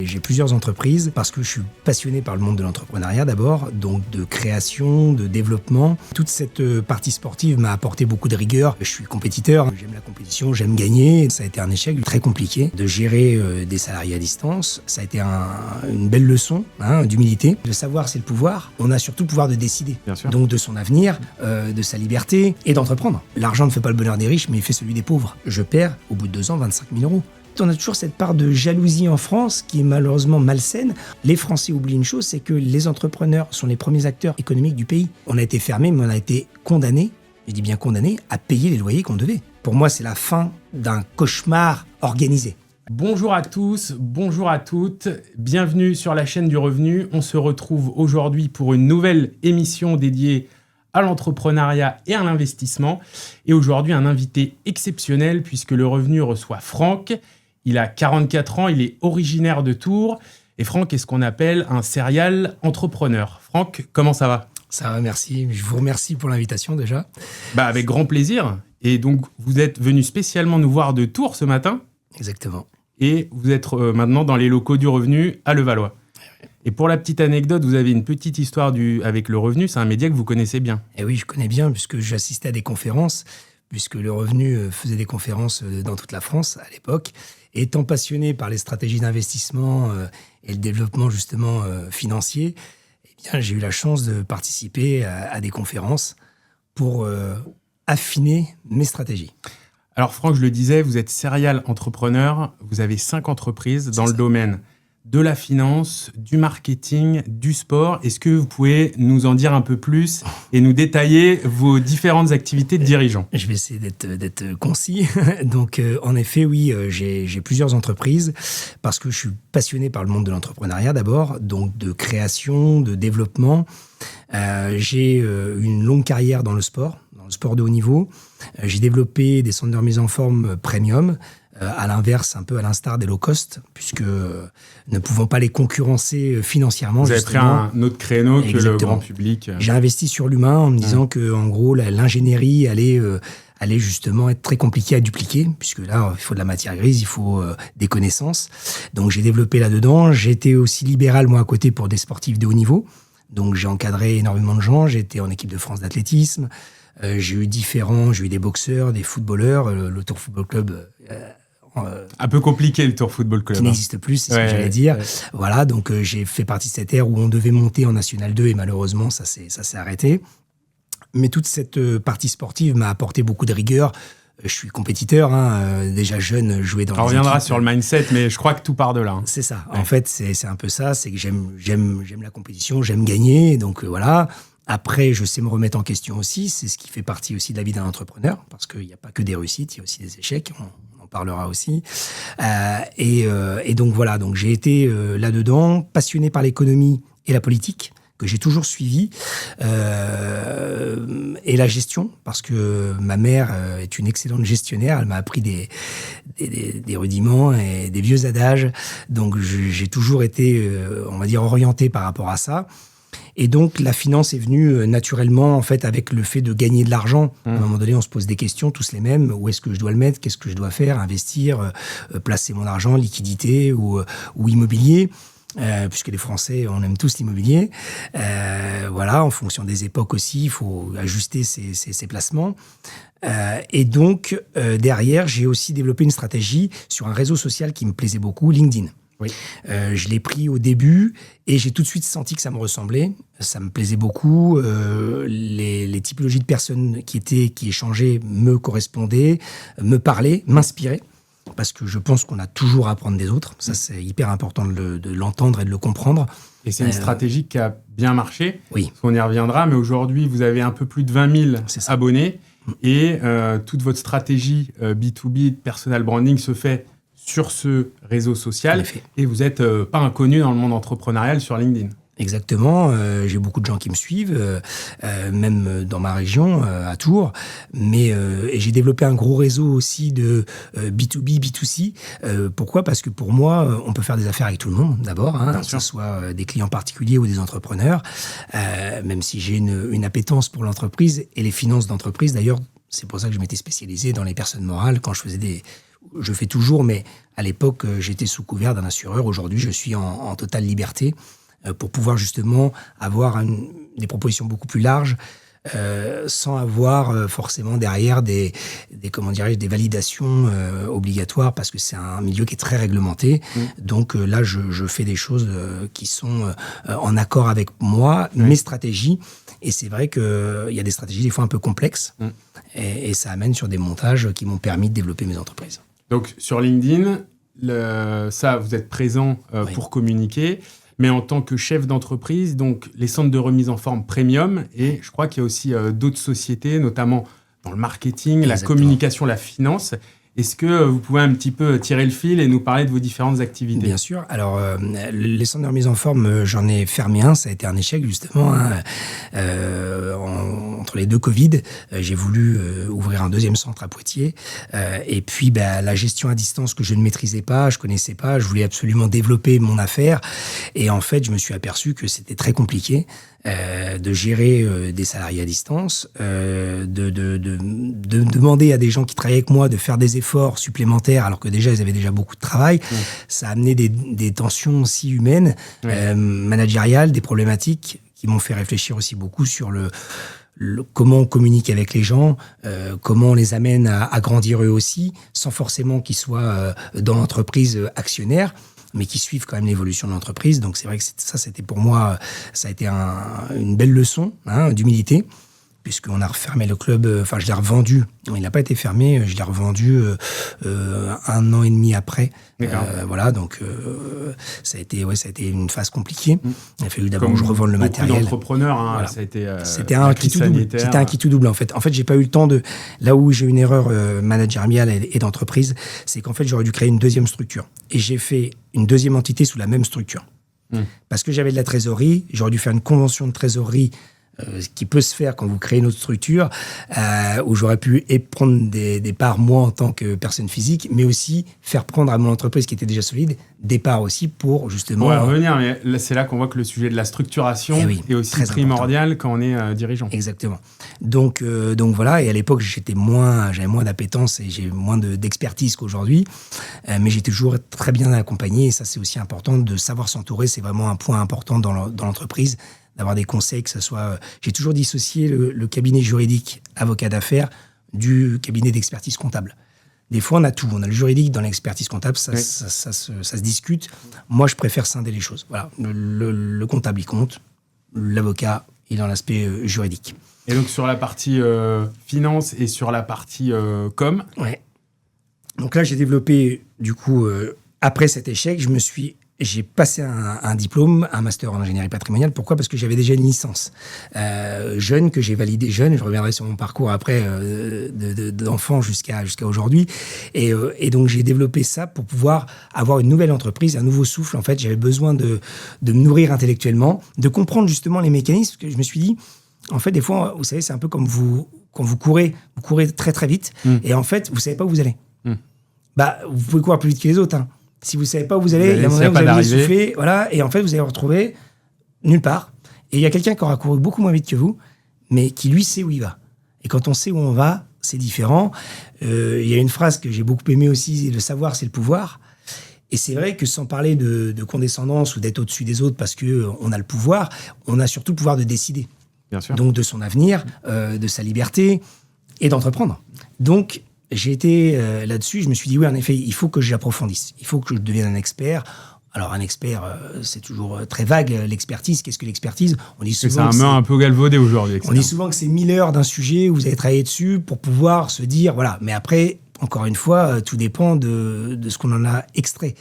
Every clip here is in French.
J'ai plusieurs entreprises parce que je suis passionné par le monde de l'entrepreneuriat d'abord, donc de création, de développement. Toute cette partie sportive m'a apporté beaucoup de rigueur. Je suis compétiteur, j'aime la compétition, j'aime gagner. Ça a été un échec très compliqué de gérer des salariés à distance. Ça a été une belle leçon d'humilité. De savoir c'est le pouvoir. On a surtout le pouvoir de décider. Bien sûr. Donc de son avenir, de sa liberté et d'entreprendre. L'argent ne fait pas le bonheur des riches, mais il fait celui des pauvres. Je perds au bout de 2 ans 25 000 euros. On a toujours cette part de jalousie en France qui est malheureusement malsaine. Les Français oublient une chose, c'est que les entrepreneurs sont les premiers acteurs économiques du pays. On a été fermés, mais on a été condamnés, je dis bien condamnés, à payer les loyers qu'on devait. Pour moi, c'est la fin d'un cauchemar organisé. Bonjour à tous, bonjour à toutes, bienvenue sur la chaîne du revenu. On se retrouve aujourd'hui pour une nouvelle émission dédiée à l'entrepreneuriat et à l'investissement. Et aujourd'hui, un invité exceptionnel puisque le revenu reçoit Franck. Il a 44 ans, il est originaire de Tours. Et Franck est ce qu'on appelle un serial entrepreneur. Franck, comment ça va ? Ça va, merci. Je vous remercie pour l'invitation déjà. Avec grand plaisir. Et donc, vous êtes venu spécialement nous voir de Tours ce matin. Exactement. Et vous êtes maintenant dans les locaux du revenu à Levallois. Et pour la petite anecdote, vous avez une petite histoire avec le revenu. C'est un média que vous connaissez bien. Et oui, je connais bien puisque j'assistais à des conférences, puisque le revenu faisait des conférences dans toute la France à l'époque. Étant passionné par les stratégies d'investissement et le développement justement financier, eh bien, j'ai eu la chance de participer à des conférences pour affiner mes stratégies. Alors Franck, je le disais, vous êtes serial entrepreneur, vous avez 5 entreprises dans le domaine de la finance, du marketing, du sport. Est-ce que vous pouvez nous en dire un peu plus et nous détailler vos différentes activités de dirigeant ? Je vais essayer d'être concis. Donc, en effet, oui, j'ai plusieurs entreprises parce que je suis passionné par le monde de l'entrepreneuriat d'abord, donc de création, de développement. J'ai une longue carrière dans le sport de haut niveau. J'ai développé des centres de remise en forme premium, à l'inverse, un peu à l'instar des low cost, puisque ne pouvant pas les concurrencer financièrement. Vous avez pris un autre créneau que le grand public. J'ai investi sur l'humain en me disant que, en gros, l'ingénierie allait justement être très compliquée à dupliquer, puisque là, il faut de la matière grise, il faut des connaissances. Donc, j'ai développé là-dedans. J'ai été aussi libéral, moi, à côté, pour des sportifs de haut niveau. Donc, j'ai encadré énormément de gens. J'ai été en équipe de France d'athlétisme. J'ai eu des boxeurs, des footballeurs, le Tours Football Club. Un peu compliqué le Tours Football Club. Qui n'existe plus, c'est ce que j'allais dire. Ouais. Voilà, donc j'ai fait partie de cette ère où on devait monter en National 2 et malheureusement, ça s'est arrêté. Mais toute cette partie sportive m'a apporté beaucoup de rigueur. Je suis compétiteur, déjà jeune, joué dans les équipes. On reviendra sur le mindset, mais je crois que tout part de là. C'est ça. Ouais. En fait, c'est un peu ça. C'est que j'aime la compétition, j'aime gagner. Donc voilà. Après, je sais me remettre en question aussi. C'est ce qui fait partie aussi de la vie d'un entrepreneur, parce qu'il n'y a pas que des réussites, il y a aussi des échecs. On en parlera aussi. Et donc voilà. Donc j'ai été là-dedans, passionné par l'économie et la politique, que j'ai toujours suivi, et la gestion, parce que ma mère est une excellente gestionnaire. Elle m'a appris des rudiments et des vieux adages. Donc j'ai toujours été, on va dire, orienté par rapport à ça. Et donc, la finance est venue naturellement, en fait, avec le fait de gagner de l'argent. À un moment donné, on se pose des questions, tous les mêmes. Où est-ce que je dois le mettre ? Qu'est-ce que je dois faire ? Investir, placer mon argent, liquidité ou immobilier. Puisque les Français, on aime tous l'immobilier. Voilà, en fonction des époques aussi, il faut ajuster ses placements. Et donc, derrière, j'ai aussi développé une stratégie sur un réseau social qui me plaisait beaucoup, LinkedIn. Oui. Je l'ai pris au début et j'ai tout de suite senti que ça me ressemblait. Ça me plaisait beaucoup. Les typologies de personnes qui échangeaient me correspondaient, me parlaient, m'inspiraient. Parce que je pense qu'on a toujours à apprendre des autres. Ça, c'est hyper important de l'entendre et de le comprendre. Et c'est une stratégie qui a bien marché. Oui. On y reviendra. Mais aujourd'hui, vous avez un peu plus de 20 000 abonnés. Et toute votre stratégie B2B, personal branding, se fait sur ce réseau social, et vous n'êtes pas inconnu dans le monde entrepreneurial sur LinkedIn. Exactement, j'ai beaucoup de gens qui me suivent, même dans ma région, à Tours, et j'ai développé un gros réseau aussi de B2B, B2C. Pourquoi ? Parce que pour moi, on peut faire des affaires avec tout le monde, d'abord, que ce soit des clients particuliers ou des entrepreneurs, même si j'ai une appétence pour l'entreprise et les finances d'entreprise. D'ailleurs, c'est pour ça que je m'étais spécialisé dans les personnes morales quand je faisais je fais toujours, mais à l'époque, j'étais sous couvert d'un assureur. Aujourd'hui, je suis en totale liberté pour pouvoir justement avoir des propositions beaucoup plus larges, sans avoir forcément derrière des validations obligatoires, parce que c'est un milieu qui est très réglementé. Donc là, je fais des choses qui sont en accord avec moi, mes stratégies. Et c'est vrai qu'il y a des stratégies des fois un peu complexes, et ça amène sur des montages qui m'ont permis de développer mes entreprises. Donc sur LinkedIn, vous êtes présent pour communiquer. Mais en tant que chef d'entreprise, donc les centres de remise en forme premium, et je crois qu'il y a aussi d'autres sociétés, notamment dans le marketing, la communication, la finance. Est-ce que vous pouvez un petit peu tirer le fil et nous parler de vos différentes activités ? Bien sûr. Alors, les centres de remise en forme, j'en ai fermé un. Ça a été un échec, justement. Entre les deux Covid, j'ai voulu ouvrir un deuxième centre à Poitiers. Et puis, la gestion à distance que je ne maîtrisais pas, je connaissais pas. Je voulais absolument développer mon affaire. Et en fait, je me suis aperçu que c'était très compliqué de gérer des salariés à distance, de demander à des gens qui travaillaient avec moi de faire des efforts supplémentaires alors que déjà ils avaient déjà beaucoup de travail. Ça a amené des tensions aussi humaines, managériales, des problématiques qui m'ont fait réfléchir aussi beaucoup sur comment on communique avec les gens, comment on les amène à grandir eux aussi, sans forcément qu'ils soient dans l'entreprise actionnaires, mais qui suivent quand même l'évolution de l'entreprise. Donc c'est vrai que c'était pour moi, ça a été une belle leçon d'humilité, puisqu'on a refermé le club, je l'ai revendu. Il n'a pas été fermé, je l'ai revendu 1 an et demi après. Voilà, donc ça a été une phase compliquée. Il a fallu d'abord que je revende le matériel. Beaucoup d'entrepreneurs, voilà. Ça a été c'était un qui tout double. C'était un qui tout double en fait. En fait, j'ai pas eu le temps de. Là où j'ai eu une erreur managériale et d'entreprise, c'est qu'en fait j'aurais dû créer une deuxième structure. Et j'ai fait une deuxième entité sous la même structure. Parce que j'avais de la trésorerie, j'aurais dû faire une convention de trésorerie. Ce qui peut se faire quand vous créez une autre structure, où j'aurais pu prendre des parts, moi, en tant que personne physique, mais aussi faire prendre à mon entreprise, qui était déjà solide, des parts aussi pour, justement... On va revenir, mais là, c'est là qu'on voit que le sujet de la structuration est aussi primordial quand on est dirigeant. Exactement. Donc voilà, et à l'époque, j'avais moins d'appétence et j'ai moins d'expertise qu'aujourd'hui, mais j'étais toujours très bien accompagné, et ça, c'est aussi important de savoir s'entourer, c'est vraiment un point important dans l'entreprise, d'avoir des conseils, que ce soit... J'ai toujours dissocié le cabinet juridique avocat d'affaires du cabinet d'expertise comptable. Des fois, on a tout. On a le juridique dans l'expertise comptable, ça se discute. Moi, je préfère scinder les choses. Voilà, le comptable, il compte. L'avocat, il est dans l'aspect juridique. Et donc, sur la partie finance et sur la partie com. Ouais. Donc là, j'ai développé, du coup, après cet échec, j'ai passé un diplôme, un master en ingénierie patrimoniale. Pourquoi ? Parce que j'avais déjà une licence jeune, que j'ai validée jeune. Je reviendrai sur mon parcours après, d'enfant jusqu'à aujourd'hui. Et donc, j'ai développé ça pour pouvoir avoir une nouvelle entreprise, un nouveau souffle. En fait, j'avais besoin de me nourrir intellectuellement, de comprendre justement les mécanismes. Parce que je me suis dit, en fait, des fois, vous savez, c'est un peu comme quand vous courez très, très vite. Et en fait, vous ne savez pas où vous allez. Vous pouvez courir plus vite que les autres, Si vous ne savez pas où vous allez, il y a un moment où vous allez souffler, voilà, et en fait, vous allez vous retrouver nulle part. Et il y a quelqu'un qui aura couru beaucoup moins vite que vous, mais qui, lui, sait où il va. Et quand on sait où on va, c'est différent. Il y a une phrase que j'ai beaucoup aimée aussi, le savoir, c'est le pouvoir. Et c'est vrai que sans parler de condescendance ou d'être au-dessus des autres parce qu'on a le pouvoir, on a surtout le pouvoir de décider. Bien sûr. Donc de son avenir, de sa liberté et d'entreprendre. Donc, j'ai été là-dessus, je me suis dit, oui, en effet, il faut que j'approfondisse. Il faut que je devienne un expert. Alors, un expert, c'est toujours très vague, l'expertise. Qu'est-ce que l'expertise ? On dit souvent c'est un peu galvaudé aujourd'hui. On dit souvent que c'est 1000 heures d'un sujet où vous avez travaillé dessus pour pouvoir se dire, voilà. Mais après, encore une fois, tout dépend de ce qu'on en a extrait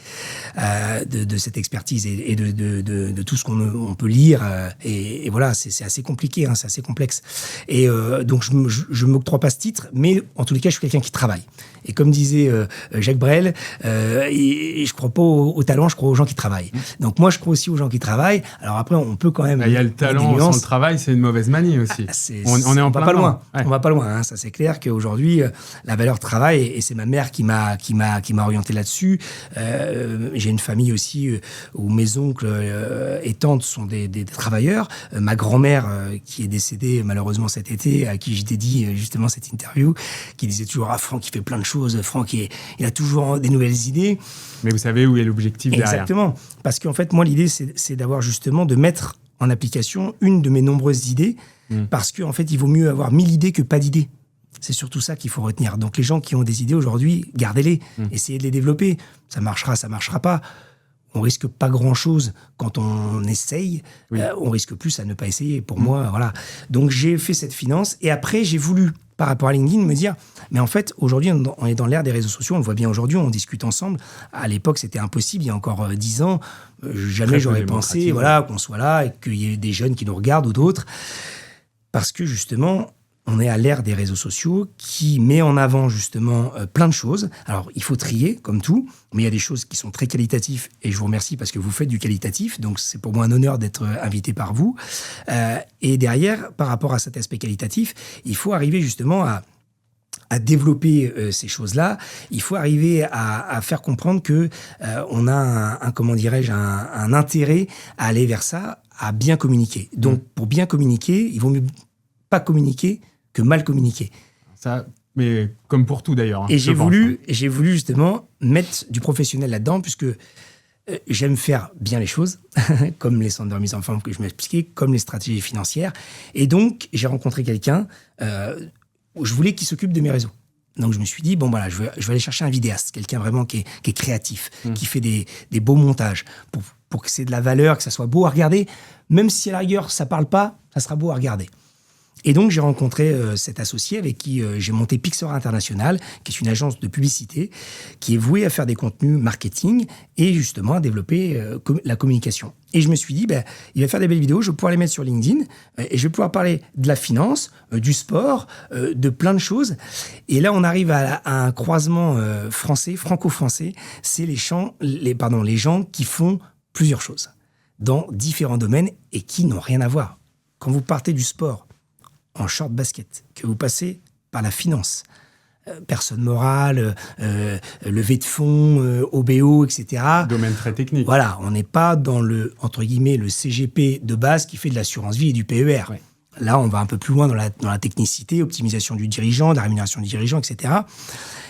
de cette expertise et de tout ce qu'on peut lire. Et voilà, c'est assez compliqué, c'est assez complexe. Et donc, je ne m'octroie pas ce titre, mais en tous les cas, je suis quelqu'un qui travaille. Et comme disait Jacques Brel, et je ne crois pas au talent, je crois aux gens qui travaillent. Donc moi, je crois aussi aux gens qui travaillent. Alors après, on peut quand même... Il y a le talent sans le travail, c'est une mauvaise manie aussi. On est en plein loin. Ouais. On va pas loin. Ça, c'est clair qu'aujourd'hui, la valeur travail et c'est ma mère qui m'a orienté là-dessus. J'ai une famille aussi où mes oncles et tantes sont des travailleurs. Ma grand-mère qui est décédée malheureusement cet été, à qui j'ai dédié justement cette interview, qui disait toujours Franck il fait plein de choses, Franck il a toujours des nouvelles idées. Mais vous savez où est l'objectif derrière. Exactement, parce qu'en fait moi l'idée c'est d'avoir justement de mettre en application une de mes nombreuses idées, parce qu'en fait il vaut mieux avoir 1000 idées que pas d'idées. C'est surtout ça qu'il faut retenir. Donc les gens qui ont des idées aujourd'hui, gardez-les, essayez de les développer. Ça marchera pas. On risque pas grand-chose quand on essaye. Oui. On risque plus à ne pas essayer. Pour moi, voilà. Donc j'ai fait cette finance et après j'ai voulu, par rapport à LinkedIn, me dire, mais en fait aujourd'hui on est dans l'ère des réseaux sociaux. On le voit bien aujourd'hui, on discute ensemble. À l'époque c'était impossible. Il y a encore 10 ans, jamais j'aurais pensé, voilà, qu'on soit là et qu'il y ait des jeunes qui nous regardent ou d'autres, parce que justement. On est à l'ère des réseaux sociaux qui met en avant justement plein de choses. Alors, il faut trier, comme tout, mais il y a des choses qui sont très qualitatives et je vous remercie parce que vous faites du qualitatif. Donc, c'est pour moi un honneur d'être invité par vous. Et derrière, par rapport à cet aspect qualitatif, il faut arriver justement à développer ces choses-là. Il faut arriver à faire comprendre que on a un intérêt à aller vers ça, à bien communiquer. Donc, pour bien communiquer, il vaut mieux pas communiquer que mal communiquer. Ça, mais comme pour tout d'ailleurs. Et j'ai voulu justement mettre du professionnel là-dedans, puisque j'aime faire bien les choses, comme les centres de remise en forme que je m'expliquais, comme les stratégies financières. Et donc, j'ai rencontré quelqu'un, je voulais qu'il s'occupe de mes réseaux. Donc, je me suis dit, bon, voilà, je vais aller chercher un vidéaste, quelqu'un vraiment qui est créatif, qui fait des beaux montages, pour que c'est de la valeur, que ça soit beau à regarder. Même si à la rigueur, ça parle pas, ça sera beau à regarder. Et donc, j'ai rencontré cet associé avec qui j'ai monté Pixora International, qui est une agence de publicité, qui est vouée à faire des contenus marketing et justement à développer la communication. Et je me suis dit, il va faire des belles vidéos, je vais pouvoir les mettre sur LinkedIn et je vais pouvoir parler de la finance, du sport, de plein de choses. Et là, on arrive à un croisement franco-français. C'est les gens qui font plusieurs choses dans différents domaines et qui n'ont rien à voir. Quand vous partez du sport, en short basket, que vous passez par la finance, personne morale, levée de fonds, OBO, etc. Domaine très technique. Voilà, on n'est pas dans le, entre guillemets, le CGP de base qui fait de l'assurance vie et du PER. Ouais. Là, on va un peu plus loin dans la technicité, optimisation du dirigeant, de la rémunération du dirigeant, etc.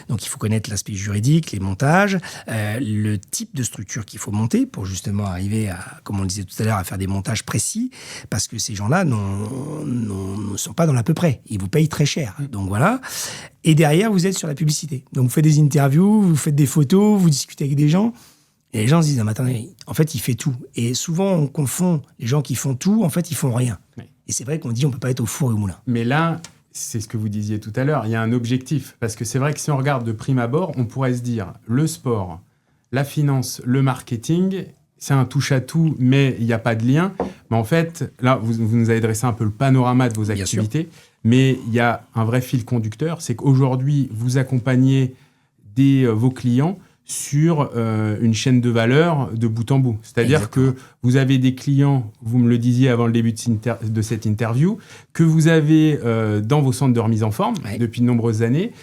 Donc, il faut connaître l'aspect juridique, les montages, le type de structure qu'il faut monter pour justement arriver à, comme on le disait tout à l'heure, à faire des montages précis, parce que ces gens-là ne sont pas dans l'à peu près. Ils vous payent très cher. Donc, voilà. Et derrière, vous êtes sur la publicité. Donc, vous faites des interviews, vous faites des photos, vous discutez avec des gens. Et les gens se disent, mais attendez, en fait, il fait tout. Et souvent, on confond les gens qui font tout, en fait, ils font rien. Oui. Et c'est vrai qu'on dit, on peut pas être au four et au moulin. Mais là, c'est ce que vous disiez tout à l'heure, il y a un objectif. Parce que c'est vrai que si on regarde de prime abord, on pourrait se dire, le sport, la finance, le marketing, c'est un touche-à-tout, mais il n'y a pas de lien. Mais en fait, là, vous nous avez dressé un peu le panorama de vos activités. Mais il y a un vrai fil conducteur, c'est qu'aujourd'hui, vous accompagnez vos clients sur une chaîne de valeur de bout en bout. C'est-à-dire Exactement. Que vous avez des clients, vous me le disiez avant le début de cette interview, que vous avez dans vos centres de remise en forme depuis de nombreuses années,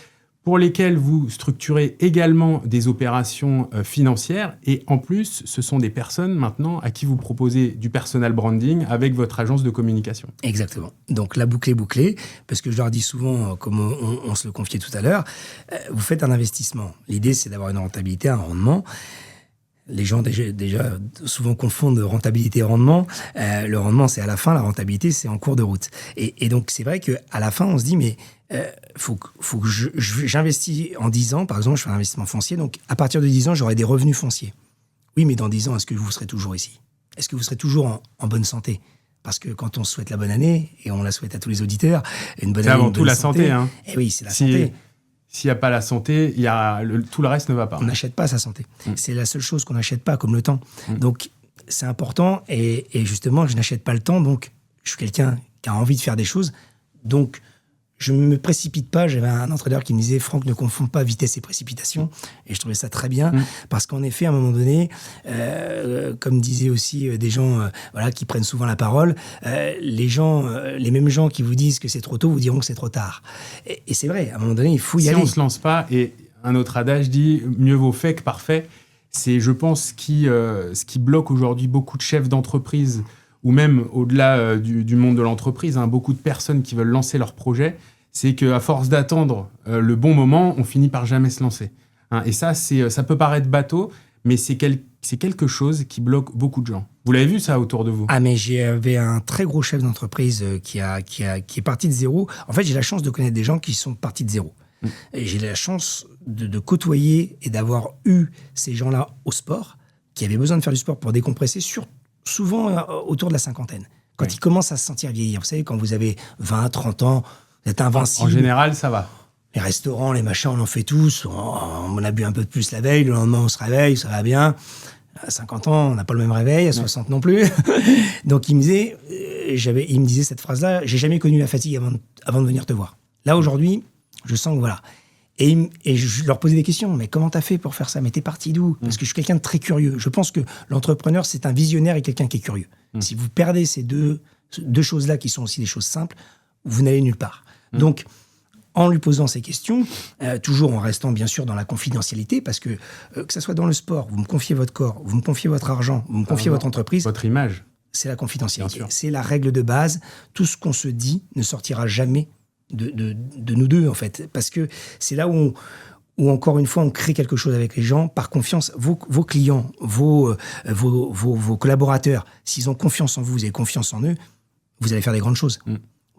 pour lesquels vous structurez également des opérations financières. Et en plus, ce sont des personnes maintenant à qui vous proposez du personal branding avec votre agence de communication. Exactement. Donc la boucle est bouclée, parce que je leur dis souvent, comme on se le confiait tout à l'heure, vous faites un investissement. L'idée, c'est d'avoir une rentabilité, un rendement. Les gens déjà souvent confondent rentabilité et rendement. Le rendement, c'est à la fin, la rentabilité, c'est en cours de route. Et donc, c'est vrai qu'à la fin, on se dit, mais faut que j'investis en 10 ans, par exemple, je fais un investissement foncier, donc à partir de 10 ans, j'aurai des revenus fonciers. Oui, mais dans 10 ans, est-ce que vous serez toujours ici ? Est-ce que vous serez toujours en bonne santé ? Parce que quand on se souhaite la bonne année, et on la souhaite à tous les auditeurs, une bonne année, c'est avant tout la santé. Hein. Eh oui, c'est la santé. S'il n'y a pas la santé, tout le reste ne va pas. On n'achète pas sa santé. C'est la seule chose qu'on n'achète pas, comme le temps. Donc, c'est important. Et justement, je n'achète pas le temps. Donc, je suis quelqu'un qui a envie de faire des choses. Donc, je ne me précipite pas. J'avais un entraîneur qui me disait « Franck, ne confonds pas vitesse et précipitation ». Et je trouvais ça très bien. Parce qu'en effet, à un moment donné, comme disaient aussi des gens qui prennent souvent la parole, les mêmes gens qui vous disent que c'est trop tôt vous diront que c'est trop tard. Et c'est vrai, à un moment donné, il faut y aller. Si on ne se lance pas, et un autre adage dit « mieux vaut fait que parfait ». C'est, je pense, ce qui bloque aujourd'hui beaucoup de chefs d'entreprise, ou même au-delà du monde de l'entreprise, beaucoup de personnes qui veulent lancer leur projet, c'est qu'à force d'attendre le bon moment, on finit par jamais se lancer. Et ça peut paraître bateau, mais c'est quelque chose qui bloque beaucoup de gens. Vous l'avez vu ça autour de vous? Ah, mais j'avais un très gros chef d'entreprise qui est parti de zéro. En fait, j'ai la chance de connaître des gens qui sont partis de zéro. Et j'ai la chance de côtoyer et d'avoir eu ces gens-là au sport, qui avaient besoin de faire du sport pour décompresser, souvent autour de la cinquantaine. Quand ils commencent à se sentir vieillir. Vous savez, quand vous avez 20, 30 ans, vous êtes invincible. En général, ça va. Les restaurants, les machins, on en fait tous. On a bu un peu de plus la veille, le lendemain on se réveille, ça va bien. À 50 ans, on n'a pas le même réveil, à 60 non plus. Donc il me disait cette phrase-là, j'ai jamais connu la fatigue avant de venir te voir. Là aujourd'hui, je sens que voilà. Et je leur posais des questions, mais comment t'as fait pour faire ça? Mais t'es parti d'où? Parce que je suis quelqu'un de très curieux. Je pense que l'entrepreneur, c'est un visionnaire et quelqu'un qui est curieux. Si vous perdez ces deux choses-là, qui sont aussi des choses simples, vous n'allez nulle part. Donc, en lui posant ces questions, toujours en restant bien sûr dans la confidentialité, parce que ça soit dans le sport, vous me confiez votre corps, vous me confiez votre argent, vous me confiez votre entreprise. Votre image. C'est la confidentialité. C'est la règle de base. Tout ce qu'on se dit ne sortira jamais de nous deux, en fait. Parce que c'est là où encore une fois, on crée quelque chose avec les gens par confiance. Vos clients, vos collaborateurs, s'ils ont confiance en vous, vous avez confiance en eux, vous allez faire des grandes choses.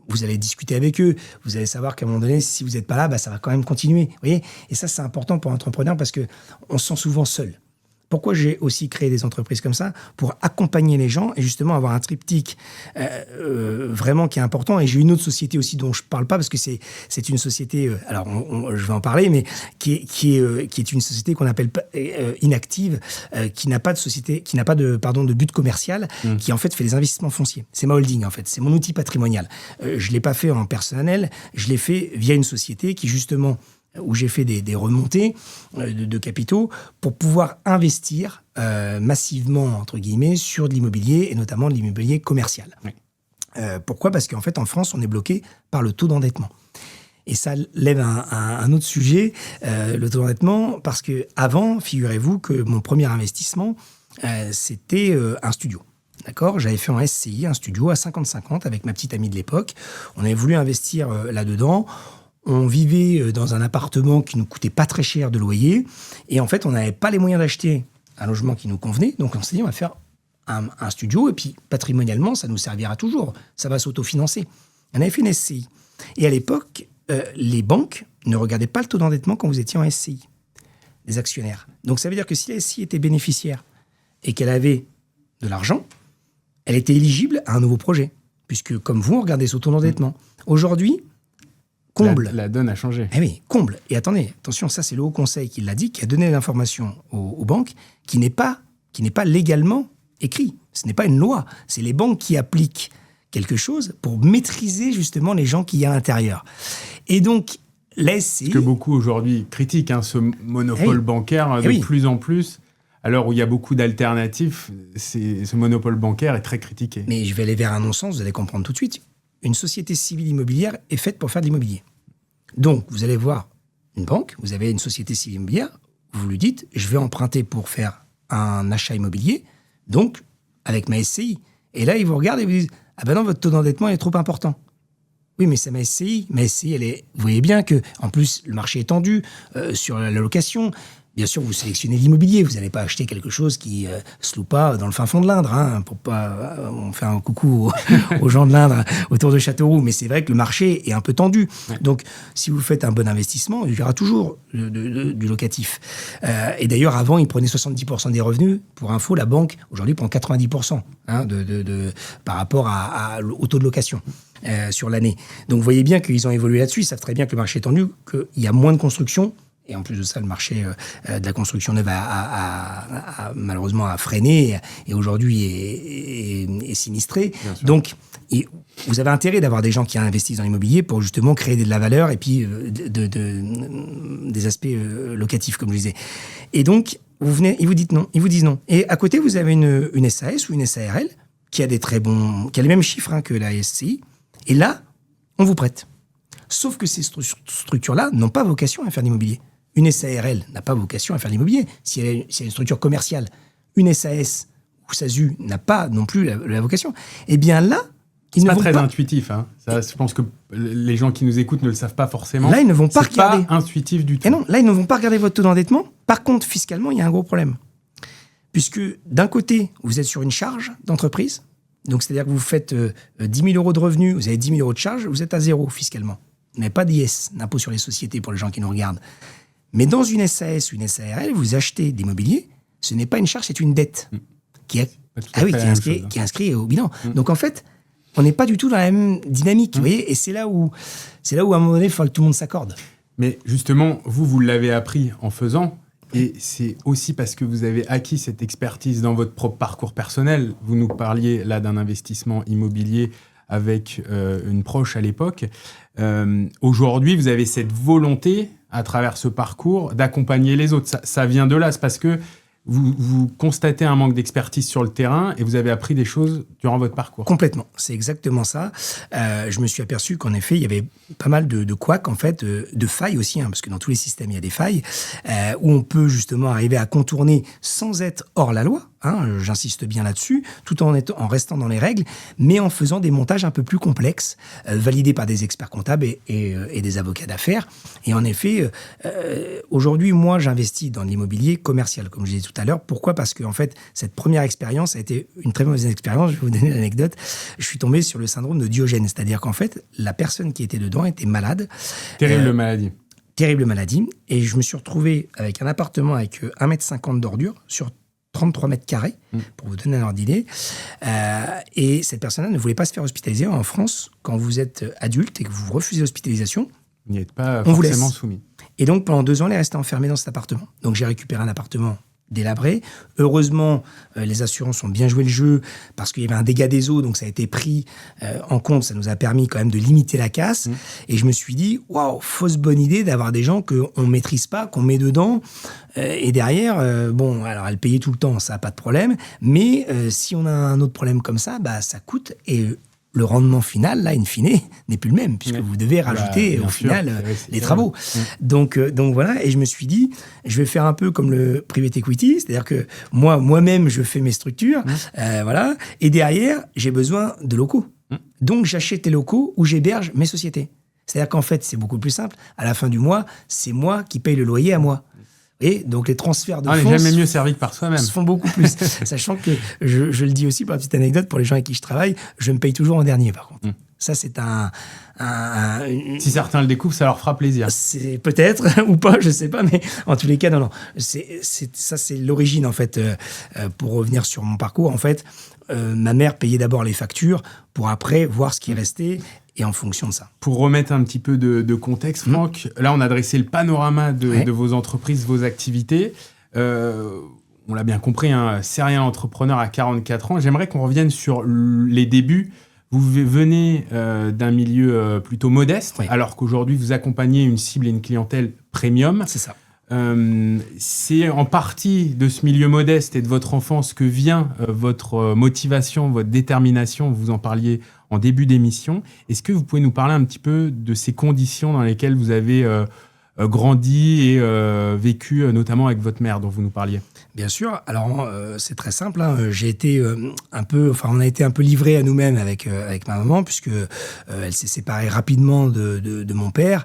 Vous allez discuter avec eux, vous allez savoir qu'à un moment donné, si vous n'êtes pas là, ça va quand même continuer. Vous voyez ? Et ça, c'est important pour l'entrepreneur parce qu'on se sent souvent seul. Pourquoi j'ai aussi créé des entreprises comme ça? Pour accompagner les gens et justement avoir un triptyque vraiment qui est important. Et j'ai une autre société aussi dont je ne parle pas parce que c'est une société, alors je vais en parler, mais qui est une société qu'on appelle inactive, qui n'a pas de but commercial, qui en fait fait des investissements fonciers. C'est ma holding en fait, c'est mon outil patrimonial. Je ne l'ai pas fait en personnel, je l'ai fait via une société qui justement... où j'ai fait des remontées de capitaux pour pouvoir investir massivement, entre guillemets, sur de l'immobilier et notamment de l'immobilier commercial. Oui. Pourquoi ? Parce qu'en fait, en France, on est bloqué par le taux d'endettement. Et ça lève un autre sujet, le taux d'endettement, parce qu'avant, figurez-vous que mon premier investissement, c'était un studio. D'accord ? J'avais fait en SCI un studio à 50-50 avec ma petite amie de l'époque. On avait voulu investir là-dedans. On vivait dans un appartement qui nous coûtait pas très cher de loyer. Et en fait, on n'avait pas les moyens d'acheter un logement qui nous convenait. Donc, on s'est dit, on va faire un studio. Et puis, patrimonialement, ça nous servira toujours. Ça va s'autofinancer. On avait fait une SCI. Et à l'époque, les banques ne regardaient pas le taux d'endettement quand vous étiez en SCI. Les actionnaires. Donc, ça veut dire que si la SCI était bénéficiaire et qu'elle avait de l'argent, elle était éligible à un nouveau projet. Puisque, comme vous, on regardait son taux d'endettement. Aujourd'hui, comble. La donne a changé. Eh oui, comble. Et attendez, attention, ça c'est le Haut Conseil qui l'a dit, qui a donné l'information aux banques, qui n'est pas légalement écrit. Ce n'est pas une loi. C'est les banques qui appliquent quelque chose pour maîtriser justement les gens qu'il y a à l'intérieur. Et donc, la SCI... Ce que beaucoup aujourd'hui critiquent, ce monopole bancaire de plus en plus. À l'heure où il y a beaucoup d'alternatives, ce monopole bancaire est très critiqué. Mais je vais aller vers un non-sens, vous allez comprendre tout de suite. Une société civile immobilière est faite pour faire de l'immobilier. Donc, vous allez voir une banque, vous avez une société civile immobilière, vous lui dites, je vais emprunter pour faire un achat immobilier, donc avec ma SCI. Et là, ils vous regardent et vous disent, ah ben non, votre taux d'endettement est trop important. Oui, mais c'est ma SCI. Ma SCI, vous voyez bien que, en plus, le marché est tendu sur la location. Bien sûr, vous sélectionnez l'immobilier. Vous n'allez pas acheter quelque chose qui se loue pas dans le fin fond de l'Indre. Pour pas, on fait un coucou aux gens de l'Indre autour de Châteauroux. Mais c'est vrai que le marché est un peu tendu. Ouais. Donc, si vous faites un bon investissement, il y aura toujours du locatif. Et d'ailleurs, avant, ils prenaient 70% des revenus. Pour info, la banque, aujourd'hui, prend 90% par rapport au taux de location. Sur l'année. Donc, vous voyez bien qu'ils ont évolué là-dessus. Ils savent très bien que le marché est tendu, qu'il y a moins de construction. Et en plus de ça, le marché de la construction neuve a malheureusement freiné et aujourd'hui est sinistré. Donc, vous avez intérêt d'avoir des gens qui investissent dans l'immobilier pour justement créer de la valeur et puis des aspects locatifs, comme je disais. Et donc, ils vous disent non. Et à côté, vous avez une SAS ou une SARL qui a qui a les mêmes chiffres que la SCI. Et là, on vous prête. Sauf que ces structures-là n'ont pas vocation à faire de l'immobilier. Une SARL n'a pas vocation à faire l'immobilier. Si elle a une structure commerciale, une SAS ou SASU n'a pas non plus la vocation. Eh bien là, c'est pas très intuitif. Hein. Ça, je pense que les gens qui nous écoutent ne le savent pas forcément. Là, ils ne vont pas regarder. C'est pas intuitif du tout. Et non, là, ils ne vont pas regarder votre taux d'endettement. Par contre, fiscalement, il y a un gros problème. Puisque d'un côté, vous êtes sur une charge d'entreprise. Donc, c'est-à-dire que vous faites 10 000 euros de revenus, vous avez 10 000 euros de charge, vous êtes à zéro fiscalement. Vous n'avez pas d'IS, d'impôt sur les sociétés pour les gens qui nous regardent. Mais dans une SAS ou une SARL, vous achetez de l'immobilier, ce n'est pas une charge, c'est une dette qui est inscrite au bilan. Donc, en fait, on n'est pas du tout dans la même dynamique, vous voyez, et c'est là où, à un moment donné, il faut que tout le monde s'accorde. Mais justement, vous l'avez appris en faisant, et c'est aussi parce que vous avez acquis cette expertise dans votre propre parcours personnel. Vous nous parliez là d'un investissement immobilier avec une proche à l'époque. Aujourd'hui, vous avez cette volonté, à travers ce parcours, d'accompagner les autres. Ça vient de là, c'est parce que vous constatez un manque d'expertise sur le terrain et vous avez appris des choses durant votre parcours. Complètement, c'est exactement ça. Je me suis aperçu qu'en effet, il y avait pas mal de couacs, en fait, de failles aussi, hein, parce que dans tous les systèmes, il y a des failles, où on peut justement arriver à contourner sans être hors la loi, hein, j'insiste bien là-dessus, tout en restant dans les règles, mais en faisant des montages un peu plus complexes, validés par des experts comptables et des avocats d'affaires. Et en effet, aujourd'hui, moi, j'investis dans l'immobilier commercial, comme je disais tout à l'heure. Pourquoi ? Parce que en fait, cette première expérience a été une très mauvaise expérience. Je vais vous donner l'anecdote. Je suis tombé sur le syndrome de Diogène, c'est-à-dire qu'en fait, la personne qui était dedans était malade. Terrible maladie. Terrible maladie. Et je me suis retrouvé avec un appartement avec 1,50 m d'ordure sur 33 mètres carrés, pour vous donner un ordre d'idée. Et cette personne-là ne voulait pas se faire hospitaliser. En France, quand vous êtes adulte et que vous refusez l'hospitalisation, vous n'y êtes pas forcément soumis. Et donc, pendant 2 ans, elle est restée enfermée dans cet appartement. Donc, j'ai récupéré un appartement délabré. Heureusement, les assurances ont bien joué le jeu parce qu'il y avait un dégât des eaux, donc ça a été pris en compte. Ça nous a permis quand même de limiter la casse. Et je me suis dit, waouh, fausse bonne idée d'avoir des gens qu'on ne maîtrise pas, qu'on met dedans. Et derrière, bon, alors elle payait tout le temps, ça n'a pas de problème. Mais si on a un autre problème comme ça, bah, ça coûte. Et le rendement final, là, in fine, n'est plus le même, puisque vous devez rajouter au final les travaux. Donc voilà, et je me suis dit, je vais faire un peu comme le private equity, c'est-à-dire que moi-même, je fais mes structures, voilà, et derrière, j'ai besoin de locaux. Donc j'achète les locaux où j'héberge mes sociétés. C'est-à-dire qu'en fait, c'est beaucoup plus simple. À la fin du mois, c'est moi qui paye le loyer à moi. Et donc les transferts de fonds... On n'est jamais mieux servi que par soi-même. Se font beaucoup plus. Sachant que, je le dis aussi pour la petite anecdote, pour les gens avec qui je travaille, je me paye toujours en dernier par contre. Ça, c'est Si certains le découvrent, ça leur fera plaisir. C'est peut-être, ou pas, je sais pas, mais en tous les cas, non. Ça, c'est l'origine, en fait. Pour revenir sur mon parcours, en fait, ma mère payait d'abord les factures pour après voir ce qui restait et en fonction de ça. Pour remettre un petit peu de contexte, Franck, là, on a dressé le panorama de vos entreprises, vos activités. On l'a bien compris, hein, serial entrepreneur à 44 ans. J'aimerais qu'on revienne sur les débuts. Vous venez d'un milieu plutôt modeste, alors qu'aujourd'hui, vous accompagnez une cible et une clientèle premium. C'est ça. C'est en partie de ce milieu modeste et de votre enfance que vient votre motivation, votre détermination. Vous en parliez en début d'émission. Est-ce que vous pouvez nous parler un petit peu de ces conditions dans lesquelles vous avez grandi et vécu, notamment avec votre mère dont vous nous parliez? Bien sûr. Alors, c'est très simple. Hein. J'ai été on a été un peu livrés à nous-mêmes avec ma maman, puisque elle s'est séparée rapidement de mon père,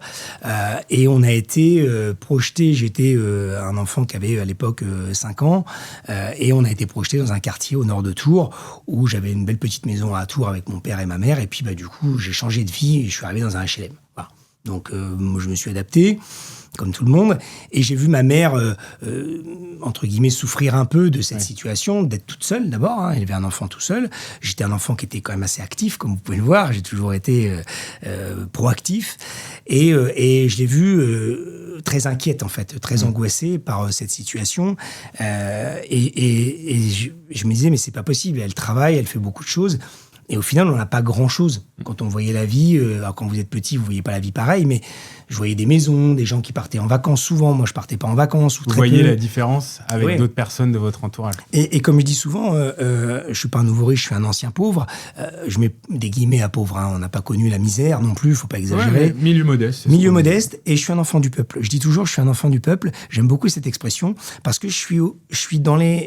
et on a été projeté. J'étais un enfant qui avait à l'époque 5 ans, et on a été projeté dans un quartier au nord de Tours où j'avais une belle petite maison à Tours avec mon père et ma mère. Et puis, du coup, j'ai changé de vie et je suis arrivé dans un HLM. Voilà. Donc, je me suis adapté, comme tout le monde, et j'ai vu ma mère, entre guillemets, souffrir un peu de cette situation, d'être toute seule d'abord, hein, élever un enfant tout seul. J'étais un enfant qui était quand même assez actif, comme vous pouvez le voir, j'ai toujours été proactif, et je l'ai vue très inquiète, en fait, très angoissée par cette situation, et je me disais, mais c'est pas possible, elle travaille, elle fait beaucoup de choses. Et au final, on n'a pas grand-chose. Quand on voyait la vie, alors quand vous êtes petit, vous ne voyez pas la vie pareil, mais je voyais des maisons, des gens qui partaient en vacances souvent. Moi, je ne partais pas en vacances. Ou vous voyez la différence avec d'autres personnes de votre entourage. Et comme je dis souvent, je ne suis pas un nouveau riche, je suis un ancien pauvre. Je mets des guillemets à pauvre. Hein. On n'a pas connu la misère non plus, il ne faut pas exagérer. Ouais, milieu modeste. Milieu modeste, et je suis un enfant du peuple. Je dis toujours, je suis un enfant du peuple. J'aime beaucoup cette expression parce que je suis dans la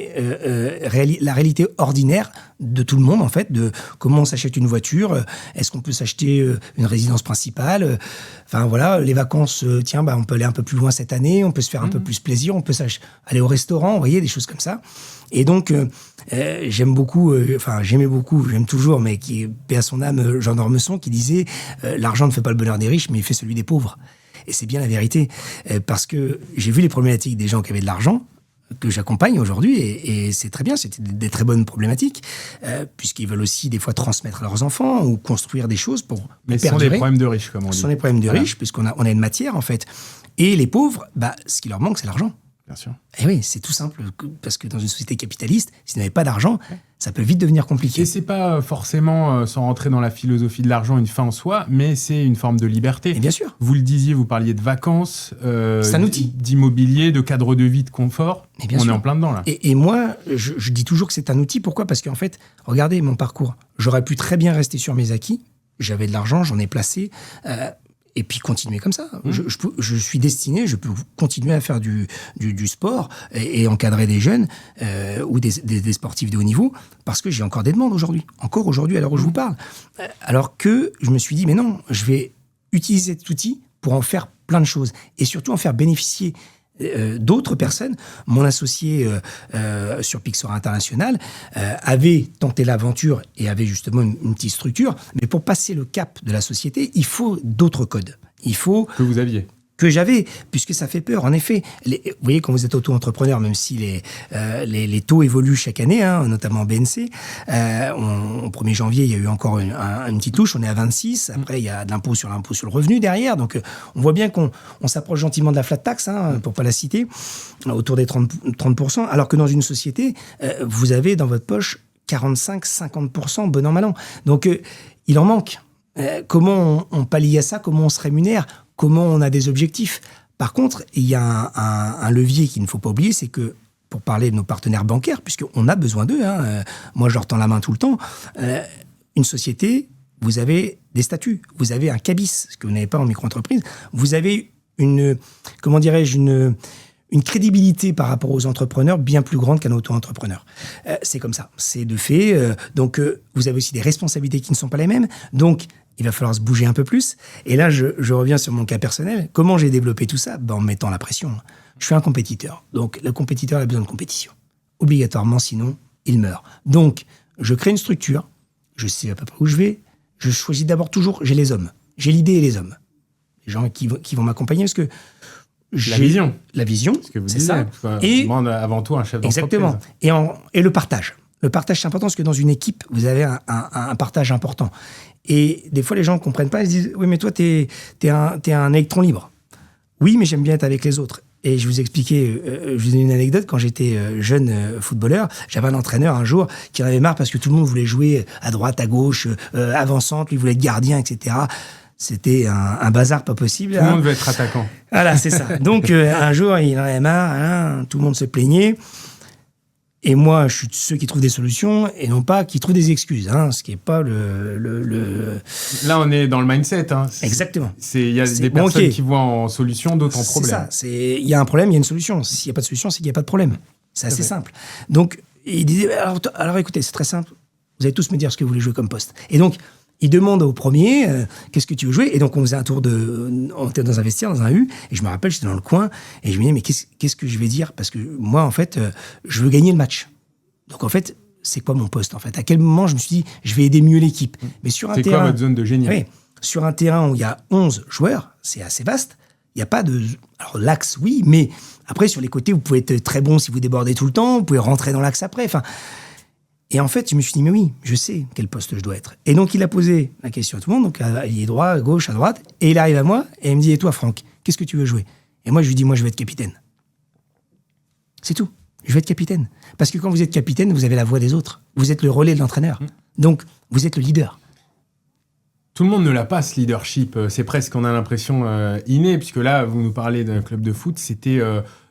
réalité ordinaire de tout le monde, en fait, de comment on s'achète une voiture, est-ce qu'on peut s'acheter une résidence principale, enfin voilà, les vacances, on peut aller un peu plus loin cette année, on peut se faire un peu plus plaisir, on peut aller au restaurant, vous voyez, des choses comme ça. Et donc, j'aime toujours, mais qui paie à son âme, Jean d'Ormesson, qui disait l'argent ne fait pas le bonheur des riches, mais il fait celui des pauvres. Et c'est bien la vérité, parce que j'ai vu les problématiques des gens qui avaient de l'argent, que j'accompagne aujourd'hui, et c'est très bien, c'était des très bonnes problématiques, puisqu'ils veulent aussi des fois transmettre à leurs enfants ou construire des choses pour Mais ce sont des problèmes de riches, comme on dit. Ce sont des problèmes de riches, puisqu'on a une matière, en fait. Et les pauvres, ce qui leur manque, c'est l'argent. Bien sûr. Et oui, c'est tout simple, parce que dans une société capitaliste, s'ils n'avaient pas d'argent, ça peut vite devenir compliqué. Et c'est pas forcément, sans rentrer dans la philosophie de l'argent, une fin en soi, mais c'est une forme de liberté. Et bien sûr. Vous le disiez, vous parliez de vacances, c'est un outil. D'immobilier, de cadre de vie, de confort. On est en plein dedans, là. Et moi, je dis toujours que c'est un outil. Pourquoi ? Parce qu'en fait, regardez mon parcours. J'aurais pu très bien rester sur mes acquis. J'avais de l'argent, j'en ai placé. Et puis continuer comme ça. Je suis destiné, je peux continuer à faire du sport et encadrer des jeunes ou des sportifs de haut niveau, parce que j'ai encore des demandes aujourd'hui. Encore aujourd'hui, à l'heure où je vous parle. Alors que je me suis dit, mais non, je vais utiliser cet outil pour en faire plein de choses. Et surtout en faire bénéficier d'autres personnes. Mon associé sur Pixora International avait tenté l'aventure et avait justement une petite structure, mais pour passer le cap de la société, il faut d'autres codes. Il faut que vous aviez. Que j'avais, puisque ça fait peur. En effet, vous voyez, quand vous êtes auto-entrepreneur, même si les taux évoluent chaque année, hein, notamment en BNC, au 1er janvier, il y a eu encore une petite touche, on est à 26, après il y a de l'impôt sur le revenu derrière, donc on voit bien qu'on s'approche gentiment de la flat tax, hein, pour pas la citer, autour des 30%, alors que dans une société, vous avez dans votre poche 45-50%, bon an, mal an. Donc il en manque. Comment on pallie à ça, comment on se rémunère, comment on a des objectifs. Par contre, il y a un levier qu'il ne faut pas oublier, c'est que, pour parler de nos partenaires bancaires, puisqu'on a besoin d'eux, hein, moi je leur tends la main tout le temps, une société, vous avez des statuts, vous avez un cabis, ce que vous n'avez pas en micro-entreprise, vous avez une crédibilité par rapport aux entrepreneurs bien plus grande qu'un auto-entrepreneur. C'est comme ça, c'est de fait. Donc, vous avez aussi des responsabilités qui ne sont pas les mêmes. Donc, il va falloir se bouger un peu plus. Et là, je reviens sur mon cas personnel. Comment j'ai développé tout ça ? En mettant la pression. Je suis un compétiteur. Donc, le compétiteur a besoin de compétition. Obligatoirement, sinon, il meurt. Donc, je crée une structure. Je sais à peu près où je vais. Je choisis d'abord toujours, j'ai les hommes. J'ai l'idée et les hommes. Les gens qui vont m'accompagner parce que la vision. La vision, c'est ça. Et demande avant tout un chef d'entreprise. Exactement. Et le partage. Le partage, c'est important parce que dans une équipe, vous avez un partage important. Et des fois, les gens ne comprennent pas. Ils se disent, oui, mais toi, t'es un électron libre. Oui, mais j'aime bien être avec les autres. Et je vous expliquais, je vous donne une anecdote. Quand j'étais jeune footballeur, j'avais un entraîneur un jour qui en avait marre parce que tout le monde voulait jouer à droite, à gauche, avant-centre, lui voulait être gardien, etc. C'était un bazar pas possible. Tout le monde veut être attaquant. Voilà, c'est ça. Donc, un jour, il en avait marre, hein, tout le monde se plaignait. Et moi, je suis de ceux qui trouvent des solutions et non pas qui trouvent des excuses, hein, ce qui n'est pas le... Là, on est dans le mindset. Hein. Exactement. Il y a des personnes qui voient en solution, d'autres en problème. C'est ça. Il y a un problème, il y a une solution. S'il n'y a pas de solution, c'est qu'il n'y a pas de problème. C'est assez simple. Donc, il disait, alors écoutez, c'est très simple. Vous allez tous me dire ce que vous voulez jouer comme poste. Et donc, il demande au premier, qu'est-ce que tu veux jouer ? Et donc, on faisait un tour on était dans un vestiaire, dans un U, et je me rappelle, j'étais dans le coin, et je me disais, mais qu'est-ce que je vais dire ? Parce que moi, en fait, je veux gagner le match. Donc, en fait, c'est quoi mon poste, en fait ? À quel moment je me suis dit, je vais aider mieux l'équipe ? Mais sur un terrain... C'est quoi votre zone de génie ? Oui, sur un terrain où il y a 11 joueurs, c'est assez vaste, il n'y a pas de... Alors, l'axe, oui, mais après, sur les côtés, vous pouvez être très bon si vous débordez tout le temps, vous pouvez rentrer dans l'axe après, enfin... Et en fait, je me suis dit, mais oui, je sais quel poste je dois être. Et donc, il a posé la question à tout le monde, donc il est droit, à gauche, à droite, et il arrive à moi, et il me dit, et toi, Franck, qu'est-ce que tu veux jouer ? Et moi, je lui dis, moi, je veux être capitaine. C'est tout. Je veux être capitaine. Parce que quand vous êtes capitaine, vous avez la voix des autres. Vous êtes le relais de l'entraîneur. Donc, vous êtes le leader. Tout le monde ne l'a pas, ce leadership. C'est presque, on a l'impression, inné, puisque là, vous nous parlez d'un club de foot, c'était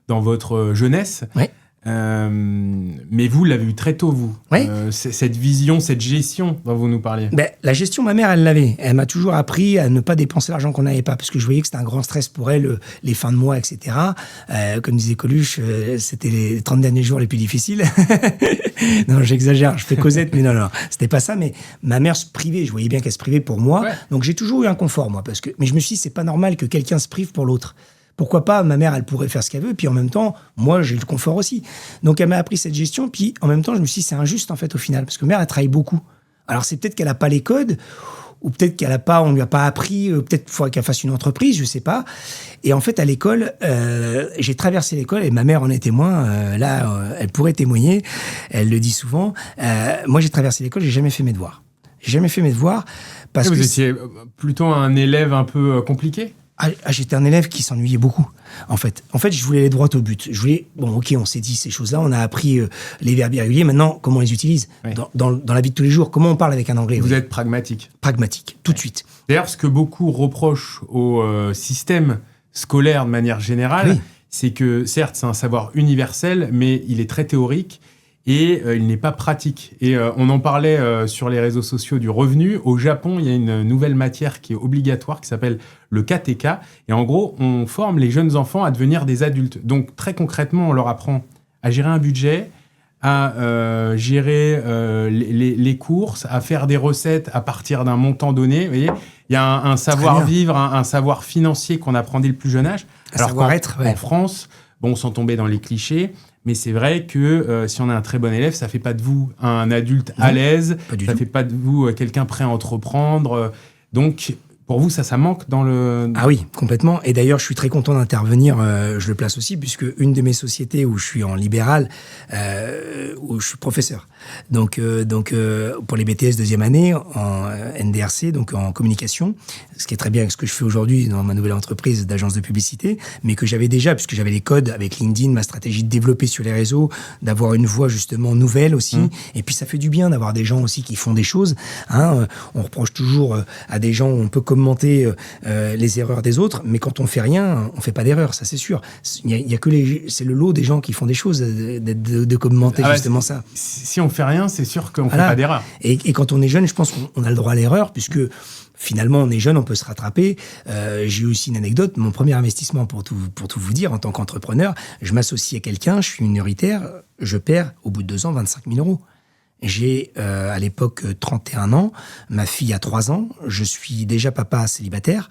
dans votre jeunesse. Ouais. Mais vous l'avez eu très tôt, vous. Ouais. Cette vision, cette gestion dont vous nous parliez. La gestion, ma mère, elle l'avait. Elle m'a toujours appris à ne pas dépenser l'argent qu'on n'avait pas, parce que je voyais que c'était un grand stress pour elle, les fins de mois, etc. Comme disait Coluche, c'était les 30 derniers jours les plus difficiles. Non, j'exagère, je fais Cosette, mais non, c'était pas ça. Mais ma mère se privait, je voyais bien qu'elle se privait pour moi. Ouais. Donc j'ai toujours eu un confort, moi. Mais je me suis dit, c'est pas normal que quelqu'un se prive pour l'autre. Pourquoi pas, ma mère, elle pourrait faire ce qu'elle veut, puis en même temps, moi, j'ai le confort aussi. Donc, elle m'a appris cette gestion, puis en même temps, je me suis dit, c'est injuste, en fait, au final, parce que ma mère, elle travaille beaucoup. Alors, c'est peut-être qu'elle n'a pas les codes, ou peut-être on lui a pas appris, peut-être qu'il faudrait qu'elle fasse une entreprise, je sais pas. Et en fait, à l'école, j'ai traversé l'école, et ma mère en est témoin, elle pourrait témoigner, elle le dit souvent. Moi, j'ai traversé l'école, j'ai jamais fait mes devoirs. Parce que... Vous étiez plutôt un élève un peu compliqué ? J'étais un élève qui s'ennuyait beaucoup, en fait. Je voulais aller droit au but. On s'est dit ces choses-là, on a appris les verbes irréguliers. Maintenant, comment on les utilise dans la vie de tous les jours? Comment on parle avec un Anglais? Vous êtes pragmatique. Pragmatique, tout de suite. D'ailleurs, ce que beaucoup reprochent au système scolaire de manière générale, c'est que, certes, c'est un savoir universel, mais il est très théorique et il n'est pas pratique. Et on en parlait sur les réseaux sociaux du revenu. Au Japon, il y a une nouvelle matière qui est obligatoire, qui s'appelle le KTK. Et en gros, on forme les jeunes enfants à devenir des adultes. Donc, très concrètement, on leur apprend à gérer un budget, à gérer les courses, à faire des recettes à partir d'un montant donné. Vous voyez, il y a un savoir-vivre, un savoir financier qu'on apprend dès le plus jeune âge. Alors qu'en France, sans tomber dans les clichés, mais c'est vrai que si on est un très bon élève, ça ne fait pas de vous un adulte à l'aise, ça ne fait pas de vous quelqu'un prêt à entreprendre. Donc, pour vous, ça manque dans le... Ah oui, complètement. Et d'ailleurs, je suis très content d'intervenir, je le place aussi, puisque une de mes sociétés où je suis en libéral, où je suis professeur. Donc pour les BTS deuxième année, en NDRC, donc en communication, ce qui est très bien avec ce que je fais aujourd'hui dans ma nouvelle entreprise d'agence de publicité, mais que j'avais déjà, puisque j'avais les codes avec LinkedIn, ma stratégie de développer sur les réseaux, d'avoir une voix justement nouvelle aussi. Et puis ça fait du bien d'avoir des gens aussi qui font des choses. On reproche toujours à des gens où on peut commenter les erreurs des autres, mais quand on fait rien, on fait pas d'erreur, ça c'est sûr. Il y a que c'est le lot des gens qui font des choses, de commenter justement ça. Si on fait rien, c'est sûr qu'on fait pas d'erreur. Et quand on est jeune, je pense qu'on a le droit à l'erreur, puisque finalement, on est jeune, on peut se rattraper. J'ai eu aussi une anecdote. Mon premier investissement, pour tout vous dire, en tant qu'entrepreneur, je m'associe à quelqu'un, je suis minoritaire, je perds au bout de 2 ans 25 000 euros. J'ai à l'époque 31 ans, ma fille a 3 ans, je suis déjà papa célibataire.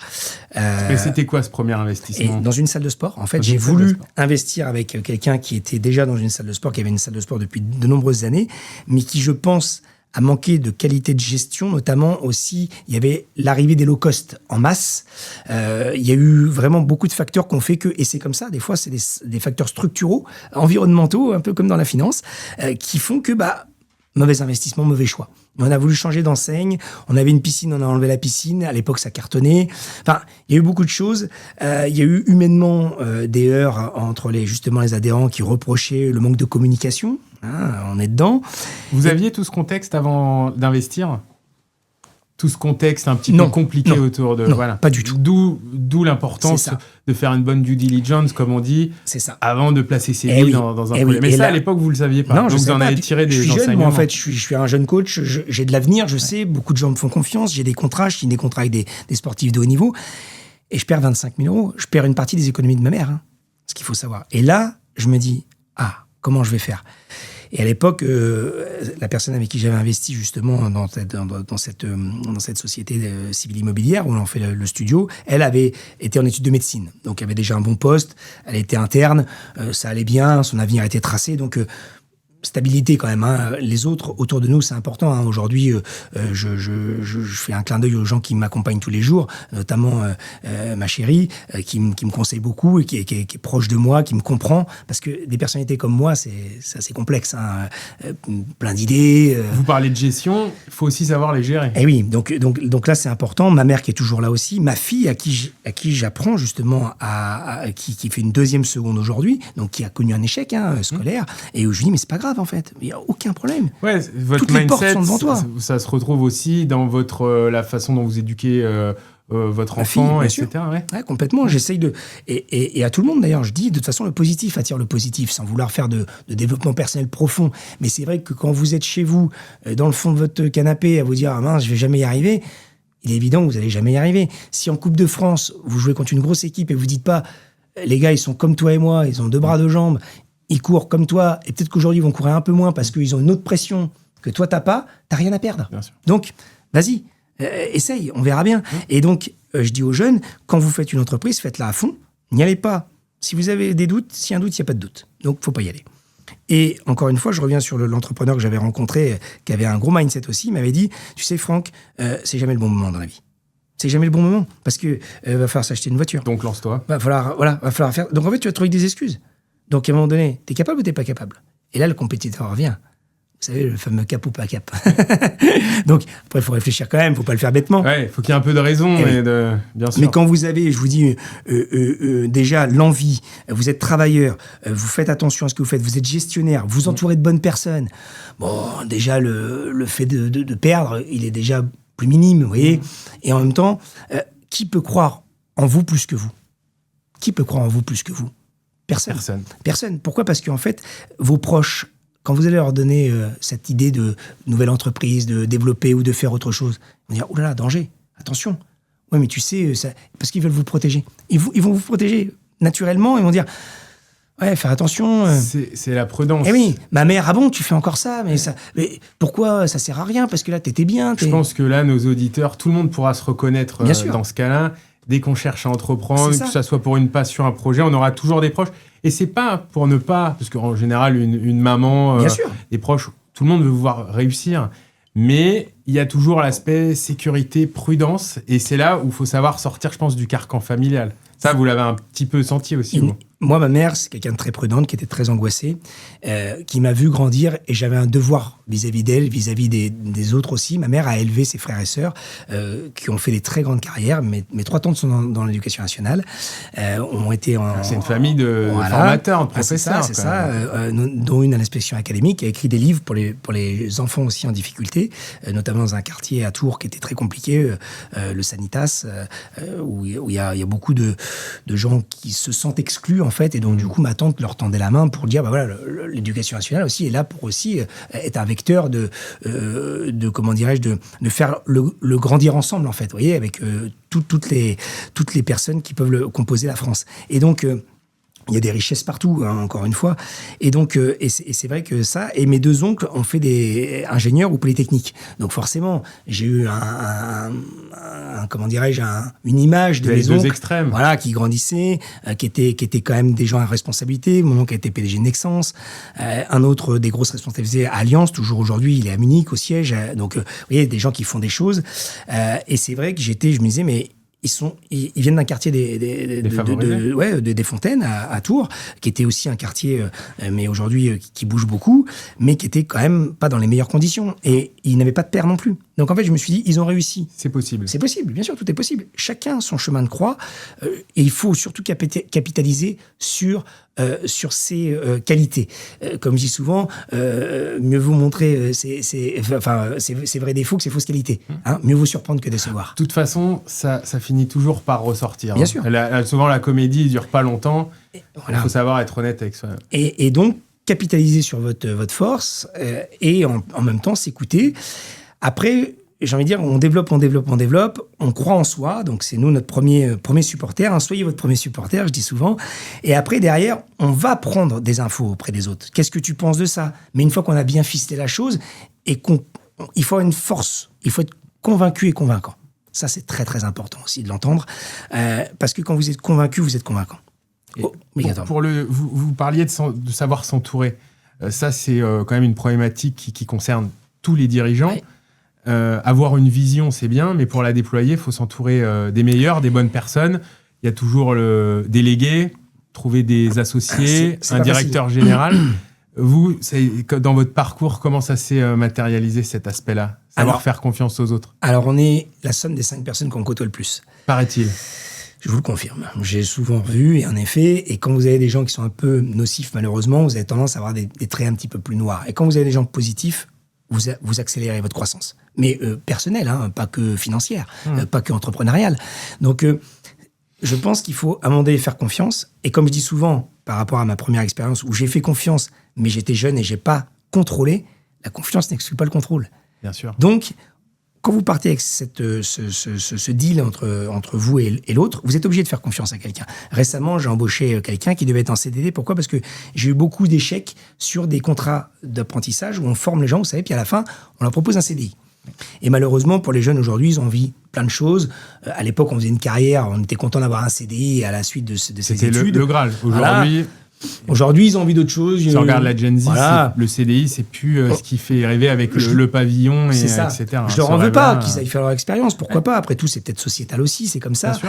Mais c'était quoi ce premier investissement? Dans une salle de sport. En fait, j'ai voulu investir avec quelqu'un qui était déjà dans une salle de sport, qui avait une salle de sport depuis de nombreuses années, mais qui, je pense, a manqué de qualité de gestion, notamment aussi, il y avait l'arrivée des low cost en masse. Il y a eu vraiment beaucoup de facteurs qui ont fait que, et c'est comme ça, des fois, c'est des facteurs structuraux, environnementaux, un peu comme dans la finance, qui font que, mauvais investissement, mauvais choix. On a voulu changer d'enseigne. On avait une piscine, on a enlevé la piscine. À l'époque, ça cartonnait. Enfin, il y a eu beaucoup de choses. Il y a eu humainement des heurts entre justement les adhérents qui reprochaient le manque de communication. On est dedans. Vous aviez tout ce contexte avant d'investir ? Tout ce contexte un petit peu compliqué autour de... Non, voilà. Pas du tout. D'où l'importance de faire une bonne due diligence, comme on dit, avant de placer ses billes dans un projet. Mais ça, à l'époque, vous ne le saviez pas. Non, donc, vous en avez tiré des enseignements. Je suis jeune, moi, en fait. Je suis un jeune coach. J'ai de l'avenir, je sais. Beaucoup de gens me font confiance. J'ai des contrats. Je signe des contrats avec des sportifs de haut niveau. Et je perds 25 000 euros. Je perds une partie des économies de ma mère. Ce qu'il faut savoir. Et là, je me dis, comment je vais faire ? Et à l'époque, la personne avec qui j'avais investi justement dans cette société civile immobilière où on fait le studio, elle avait été en études de médecine. Donc, elle avait déjà un bon poste, elle était interne, ça allait bien, son avenir était tracé. Donc, stabilité quand même. Les autres autour de nous, c'est important. Aujourd'hui, je fais un clin d'œil aux gens qui m'accompagnent tous les jours, notamment ma chérie, qui me conseille beaucoup et qui est proche de moi, qui me comprend. Parce que des personnalités comme moi, c'est assez complexe. Plein d'idées. Vous parlez de gestion, il faut aussi savoir les gérer. Et oui, donc là, c'est important. Ma mère qui est toujours là aussi. Ma fille, à qui j'apprends justement, qui fait une deuxième seconde aujourd'hui, donc qui a connu un échec scolaire, et où je lui dis, mais c'est pas grave. grave, en fait. Il n'y a aucun problème. Ouais, votre Toutes les portes mindset, sont devant toi. ça se retrouve aussi dans la façon dont vous éduquez votre enfant, fille, etc. Ouais, complètement. J'essaye de... Et à tout le monde, d'ailleurs, je dis, de toute façon, le positif attire le positif, sans vouloir faire de développement personnel profond. Mais c'est vrai que quand vous êtes chez vous, dans le fond de votre canapé, à vous dire « Ah mince, je vais jamais y arriver », il est évident que vous n'allez jamais y arriver. Si en Coupe de France, vous jouez contre une grosse équipe et vous dites pas « Les gars, ils sont comme toi et moi, ils ont 2 bras, 2 jambes, ils courent comme toi, et peut-être qu'aujourd'hui, ils vont courir un peu moins parce qu'ils ont une autre pression que toi, t'as pas, t'as rien à perdre. » Donc, vas-y. Essaye, on verra bien. Et donc, je dis aux jeunes, quand vous faites une entreprise, faites-la à fond. N'y allez pas. Si vous avez des doutes, s'il y a un doute, il n'y a pas de doute. Donc, faut pas y aller. Et encore une fois, je reviens sur l'entrepreneur que j'avais rencontré, qui avait un gros mindset aussi. Il m'avait dit, tu sais, Franck, c'est jamais le bon moment dans la vie. C'est jamais le bon moment parce que va falloir s'acheter une voiture. Donc, lance-toi. Va falloir faire. Donc, en fait, tu vas trouver des excuses. Donc, à un moment donné, t'es capable ou t'es pas capable? Et là, le compétiteur revient. Vous savez, le fameux cap ou pas cap. Donc, après, il faut réfléchir quand même, il ne faut pas le faire bêtement. Ouais, il faut qu'il y ait un peu de raison, bien sûr. Mais quand vous avez, je vous dis, déjà l'envie, vous êtes travailleur, vous faites attention à ce que vous faites, vous êtes gestionnaire, vous entourez de bonnes personnes, bon, déjà, le fait de perdre, il est déjà plus minime, vous voyez. Et en même temps, qui peut croire en vous plus que vous? Qui peut croire en vous plus que vous? Personne. Pourquoi? Parce qu'en fait, vos proches, quand vous allez leur donner cette idée de nouvelle entreprise, de développer ou de faire autre chose, ils vont dire « Oh là là, danger, attention !» Ouais, mais tu sais, ça, parce qu'ils veulent vous protéger. Ils vont vous protéger naturellement, ils vont dire « Ouais, faire attention. » C'est la prudence. Eh oui, ma mère, ah bon, tu fais encore ça, mais pourquoi ça sert à rien? Parce que là, t'étais bien. Je pense que là, nos auditeurs, tout le monde pourra se reconnaître dans ce cas-là. Dès qu'on cherche à entreprendre, que ça soit pour une passion, un projet, on aura toujours des proches. Et c'est pas pour ne pas, parce qu'en général, une maman, des proches, tout le monde veut vous voir réussir. Mais il y a toujours l'aspect sécurité, prudence. Et c'est là où il faut savoir sortir, je pense, du carcan familial. Ça, vous l'avez un petit peu senti aussi, vous. Moi, ma mère, c'est quelqu'un de très prudente, qui était très angoissée, qui m'a vu grandir et j'avais un devoir vis-à-vis d'elle, vis-à-vis des autres aussi. Ma mère a élevé ses frères et sœurs qui ont fait des très grandes carrières. Mes 3 tantes sont dans l'éducation nationale. Ont été c'est une famille de formateurs, de professeurs. C'est ça, dont une à l'inspection académique, qui a écrit des livres pour les enfants aussi en difficulté, notamment dans un quartier à Tours qui était très compliqué, le Sanitas, où il y a beaucoup de gens qui se sentent exclus, en fait, et donc du coup ma tante leur tendait la main pour dire bah voilà, l'éducation nationale aussi est là pour aussi être un vecteur de comment dirais-je, de faire le grandir ensemble, en fait, vous voyez, avec toutes les personnes qui peuvent composer la France. Et donc il y a des richesses partout, hein, encore une fois. Et donc, et c'est vrai que ça, et mes 2 oncles ont fait des ingénieurs ou polytechniques. Donc forcément, j'ai eu comment dirais-je, une image de mes oncles, extrêmes. Voilà, qui grandissaient, qui étaient quand même des gens à responsabilité. Mon oncle a été PDG de Nexens, un autre des grosses responsabilités à Allianz, toujours aujourd'hui, il est à Munich au siège. Donc, vous voyez, des gens qui font des choses. Et c'est vrai que je me disais, mais ils viennent d'un quartier des Fontaines à Tours, qui était aussi un quartier, mais aujourd'hui qui bouge beaucoup, mais qui était quand même pas dans les meilleures conditions. Et ils n'avaient pas de père non plus. Donc en fait, je me suis dit, ils ont réussi. C'est possible. C'est possible, bien sûr, tout est possible. Chacun son chemin de croix, et il faut surtout capitaliser sur ses qualités. Comme je dis souvent, mieux vaut montrer ses vrais défauts que ses fausses qualités. Hein, mieux vaut surprendre que décevoir. De toute façon, ça finit toujours par ressortir. Bien sûr. Souvent, la comédie ne dure pas longtemps. Il faut savoir être honnête avec soi. Et donc, capitaliser sur votre force et en même temps s'écouter. Après, j'ai envie de dire, on développe, on croit en soi, donc c'est nous notre premier supporter, hein, soyez votre premier supporter, je dis souvent, et après, derrière, on va prendre des infos auprès des autres. Qu'est-ce que tu penses de ça? Mais une fois qu'on a bien ficelé la chose, et il faut avoir une force, il faut être convaincu et convaincant. Ça, c'est très, très important aussi de l'entendre, parce que quand vous êtes convaincu, vous êtes convaincant. Vous parliez de savoir s'entourer. Ça, c'est quand même une problématique qui concerne tous les dirigeants. Ouais. Avoir une vision, c'est bien, mais pour la déployer, il faut s'entourer des meilleurs, des bonnes personnes. Il y a toujours le délégué, trouver des associés, un directeur général. Vous, dans votre parcours, comment ça s'est matérialisé, cet aspect-là? Savoir faire confiance aux autres. Alors, on est la somme des 5 personnes qu'on côtoie le plus. Paraît-il. Je vous le confirme. J'ai souvent vu, et en effet, et quand vous avez des gens qui sont un peu nocifs, malheureusement, vous avez tendance à avoir des traits un petit peu plus noirs. Et quand vous avez des gens positifs, vous accélérez votre croissance. Mais personnelle, hein, pas que financière, pas que entrepreneuriale. Donc, je pense qu'il faut à un moment donné faire confiance. Et comme je dis souvent, par rapport à ma première expérience où j'ai fait confiance, mais j'étais jeune et j'ai pas contrôlé, la confiance n'exclut pas le contrôle. Bien sûr. Donc, quand vous partez avec ce deal entre vous et l'autre, vous êtes obligé de faire confiance à quelqu'un. Récemment, j'ai embauché quelqu'un qui devait être en CDD. Pourquoi ? Parce que j'ai eu beaucoup d'échecs sur des contrats d'apprentissage où on forme les gens, vous savez, puis à la fin, on leur propose un CDI. Et malheureusement, pour les jeunes aujourd'hui, ils ont envie plein de choses. À l'époque, on faisait une carrière, on était content d'avoir un CDI à la suite de ces études. C'était le Graal. Aujourd'hui... Aujourd'hui, ils ont envie d'autre chose. Si on regarde la Gen Z, le CDI, c'est plus ce qui fait rêver avec le pavillon, etc. Je leur en veux pas qu'ils aillent faire leur expérience. Pourquoi pas ? Après tout, c'est peut-être sociétal aussi, c'est comme ça.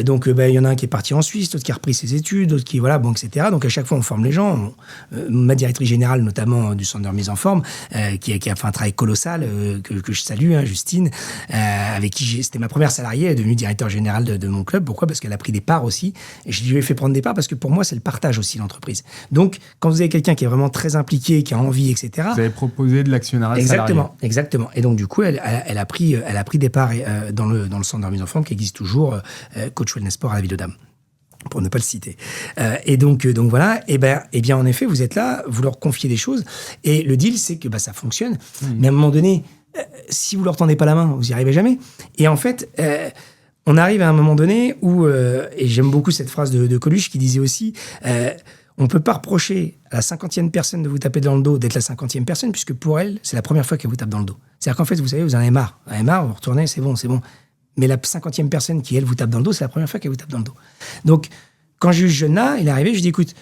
Donc, il y en a un qui est parti en Suisse, d'autres qui a repris ses études, d'autres qui, etc. Donc, à chaque fois, on forme les gens. Ma directrice générale, notamment du centre de remise en forme, qui a fait un travail colossal, que je salue, hein, Justine, avec qui c'était ma première salariée, elle est devenue directeur général de mon club. Pourquoi ? Parce qu'elle a pris des parts aussi. Et je lui ai fait prendre des parts parce que pour moi, c'est le partage aussi, l'entreprise. Donc, quand vous avez quelqu'un qui est vraiment très impliqué, qui a envie, etc. Vous avez proposé de l'actionnariat salarié. Exactement. Et donc, du coup, elle a pris des parts dans le centre de remise en forme qui existe toujours, Coach Wellness Sport à la Ville aux Dames, pour ne pas le citer. Et donc voilà. Et bien, en effet, vous êtes là, vous leur confiez des choses. Et le deal, c'est que ça fonctionne. Mais à un moment donné, si vous leur tendez pas la main, vous n'y arrivez jamais. Et en fait... on arrive à un moment donné où, et j'aime beaucoup cette phrase de Coluche qui disait aussi, on ne peut pas reprocher à la 50e personne de vous taper dans le dos d'être la 50e personne, puisque pour elle, c'est la première fois qu'elle vous tape dans le dos. C'est-à-dire qu'en fait, vous savez, vous en avez marre. Vous en avez marre, vous retournez, c'est bon. Mais la 50e personne qui, elle, vous tape dans le dos, c'est la première fois qu'elle vous tape dans le dos. Donc, quand j'ai eu ce jeune-là, il est arrivé, je lui ai dit, écoute,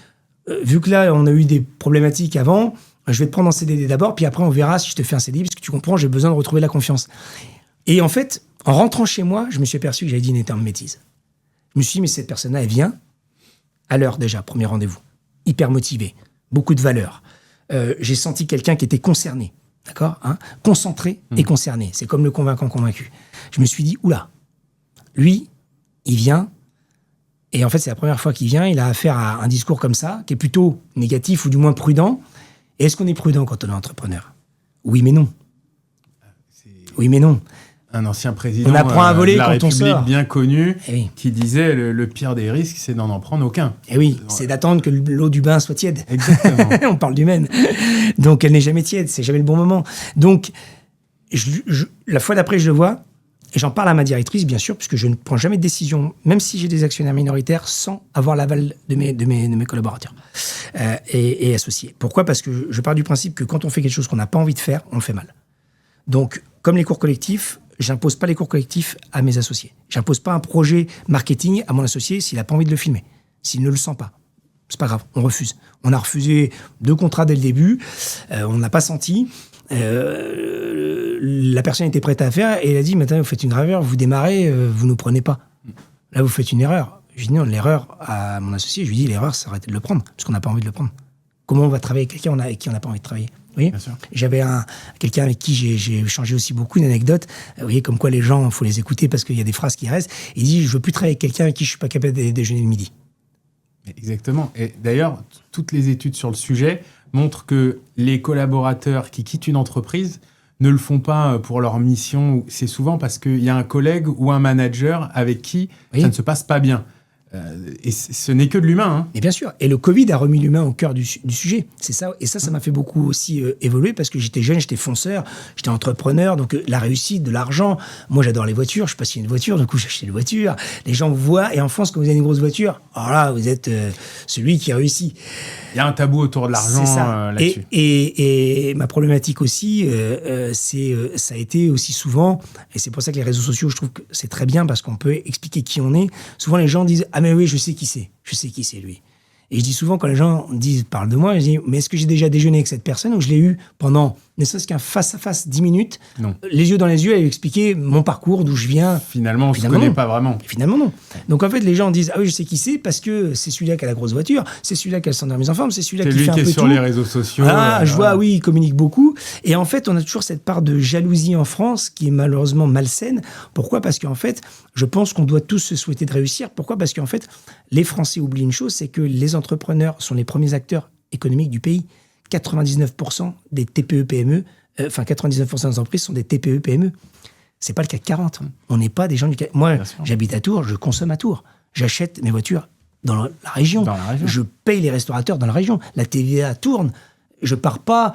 vu que là, on a eu des problématiques avant, je vais te prendre en CDD d'abord, puis après, on verra si je te fais un CDI, parce que tu comprends, j'ai besoin de retrouver la confiance. Et en fait, en rentrant chez moi, je me suis aperçu que j'avais dit une énorme bêtise. Je me suis dit, mais cette personne-là, elle vient à l'heure déjà, premier rendez-vous, hyper motivée, beaucoup de valeur. J'ai senti quelqu'un qui était concerné, d'accord, hein, concentré et concerné. C'est comme le convaincant convaincu. Je me suis dit, oula, lui, il vient, et en fait, c'est la première fois qu'il vient, il a affaire à un discours comme ça, qui est plutôt négatif ou du moins prudent. Et est-ce qu'on est prudent quand on est entrepreneur ? Oui, mais non. Oui, mais non. Un ancien président on apprend à voler de la quand République on sort. Bien connu, qui disait le pire des risques, c'est d'en prendre aucun. Et oui, c'est d'attendre que l'eau du bain soit tiède. Exactement. On parle d'humaine. Donc, elle n'est jamais tiède, c'est jamais le bon moment. Donc, la fois d'après, je le vois, et j'en parle à ma directrice, bien sûr, puisque je ne prends jamais de décision, même si j'ai des actionnaires minoritaires, sans avoir l'aval de mes collaborateurs et associés. Pourquoi ? Parce que je pars du principe que quand on fait quelque chose qu'on n'a pas envie de faire, on le fait mal. Donc, comme les cours collectifs, j'impose pas les cours collectifs à mes associés. J'impose pas un projet marketing à mon associé s'il a pas envie de le filmer, s'il ne le sent pas. C'est pas grave, on refuse. On a refusé 2 contrats dès le début, on n'a pas senti. La personne était prête à faire et elle a dit, maintenant vous faites une graveur, vous démarrez, vous ne prenez pas. Là, vous faites une erreur. Je lui dis non, l'erreur à mon associé, je lui dis l'erreur, c'est arrêter de le prendre, parce qu'on n'a pas envie de le prendre. Comment on va travailler avec quelqu'un avec qui on n'a pas envie de travailler ? Oui. J'avais quelqu'un avec qui j'ai échangé aussi beaucoup d'anecdotes. Vous voyez, comme quoi les gens, il faut les écouter parce qu'il y a des phrases qui restent. Il dit, je veux plus travailler avec quelqu'un avec qui je suis pas capable de déjeuner le midi. Exactement. Et d'ailleurs, toutes les études sur le sujet montrent que les collaborateurs qui quittent une entreprise ne le font pas pour leur mission. C'est souvent parce qu'il y a un collègue ou un manager avec qui ça ne se passe pas bien. Et ce n'est que de l'humain. Hein. Et bien sûr. Et le Covid a remis l'humain au cœur du sujet. C'est ça. Et ça m'a fait beaucoup aussi évoluer parce que j'étais jeune, j'étais fonceur, j'étais entrepreneur. Donc la réussite, de l'argent. Moi, j'adore les voitures. Je suis passionné de voitures. Du coup, j'ai acheté une voiture. Les gens vous voient. Et en France, quand vous avez une grosse voiture, alors là, vous êtes celui qui réussit. Il y a un tabou autour de l'argent là-dessus. Et ma problématique aussi, ça a été aussi souvent, et c'est pour ça que les réseaux sociaux, je trouve que c'est très bien parce qu'on peut expliquer qui on est. Souvent, les gens disent « Ah mais oui, je sais qui c'est lui ». Et je dis souvent, quand les gens parlent de moi, je dis « Mais est-ce que j'ai déjà déjeuné avec cette personne ou je l'ai eu pendant ne serait-ce qu'un face-à-face 10 minutes, Non. les yeux dans les yeux, et lui expliquer mon parcours, d'où je viens. Finalement, on ne se connaît pas vraiment. Finalement, non. Donc, en fait, les gens disent, ah oui, je sais qui c'est, parce que c'est celui-là qui a la grosse voiture, c'est celui-là qui a le centre de mise en forme, c'est celui-là qui fait un peu tout. C'est lui qui est sur les réseaux sociaux. Ah, je vois, oui, il communique beaucoup. Et en fait, on a toujours cette part de jalousie en France qui est malheureusement malsaine. Pourquoi ? Parce qu'en fait, je pense qu'on doit tous se souhaiter de réussir. Pourquoi ? Parce qu'en fait, les Français oublient une chose, c'est que les entrepreneurs sont les premiers acteurs économiques du pays. 99% des TPE-PME, 99% des entreprises sont des TPE-PME. C'est pas le CAC 40. On n'est pas des gens du CAC. Moi, j'habite à Tours, je consomme à Tours. J'achète mes voitures dans la région. Je paye les restaurateurs dans la région. La TVA tourne. Je pars pas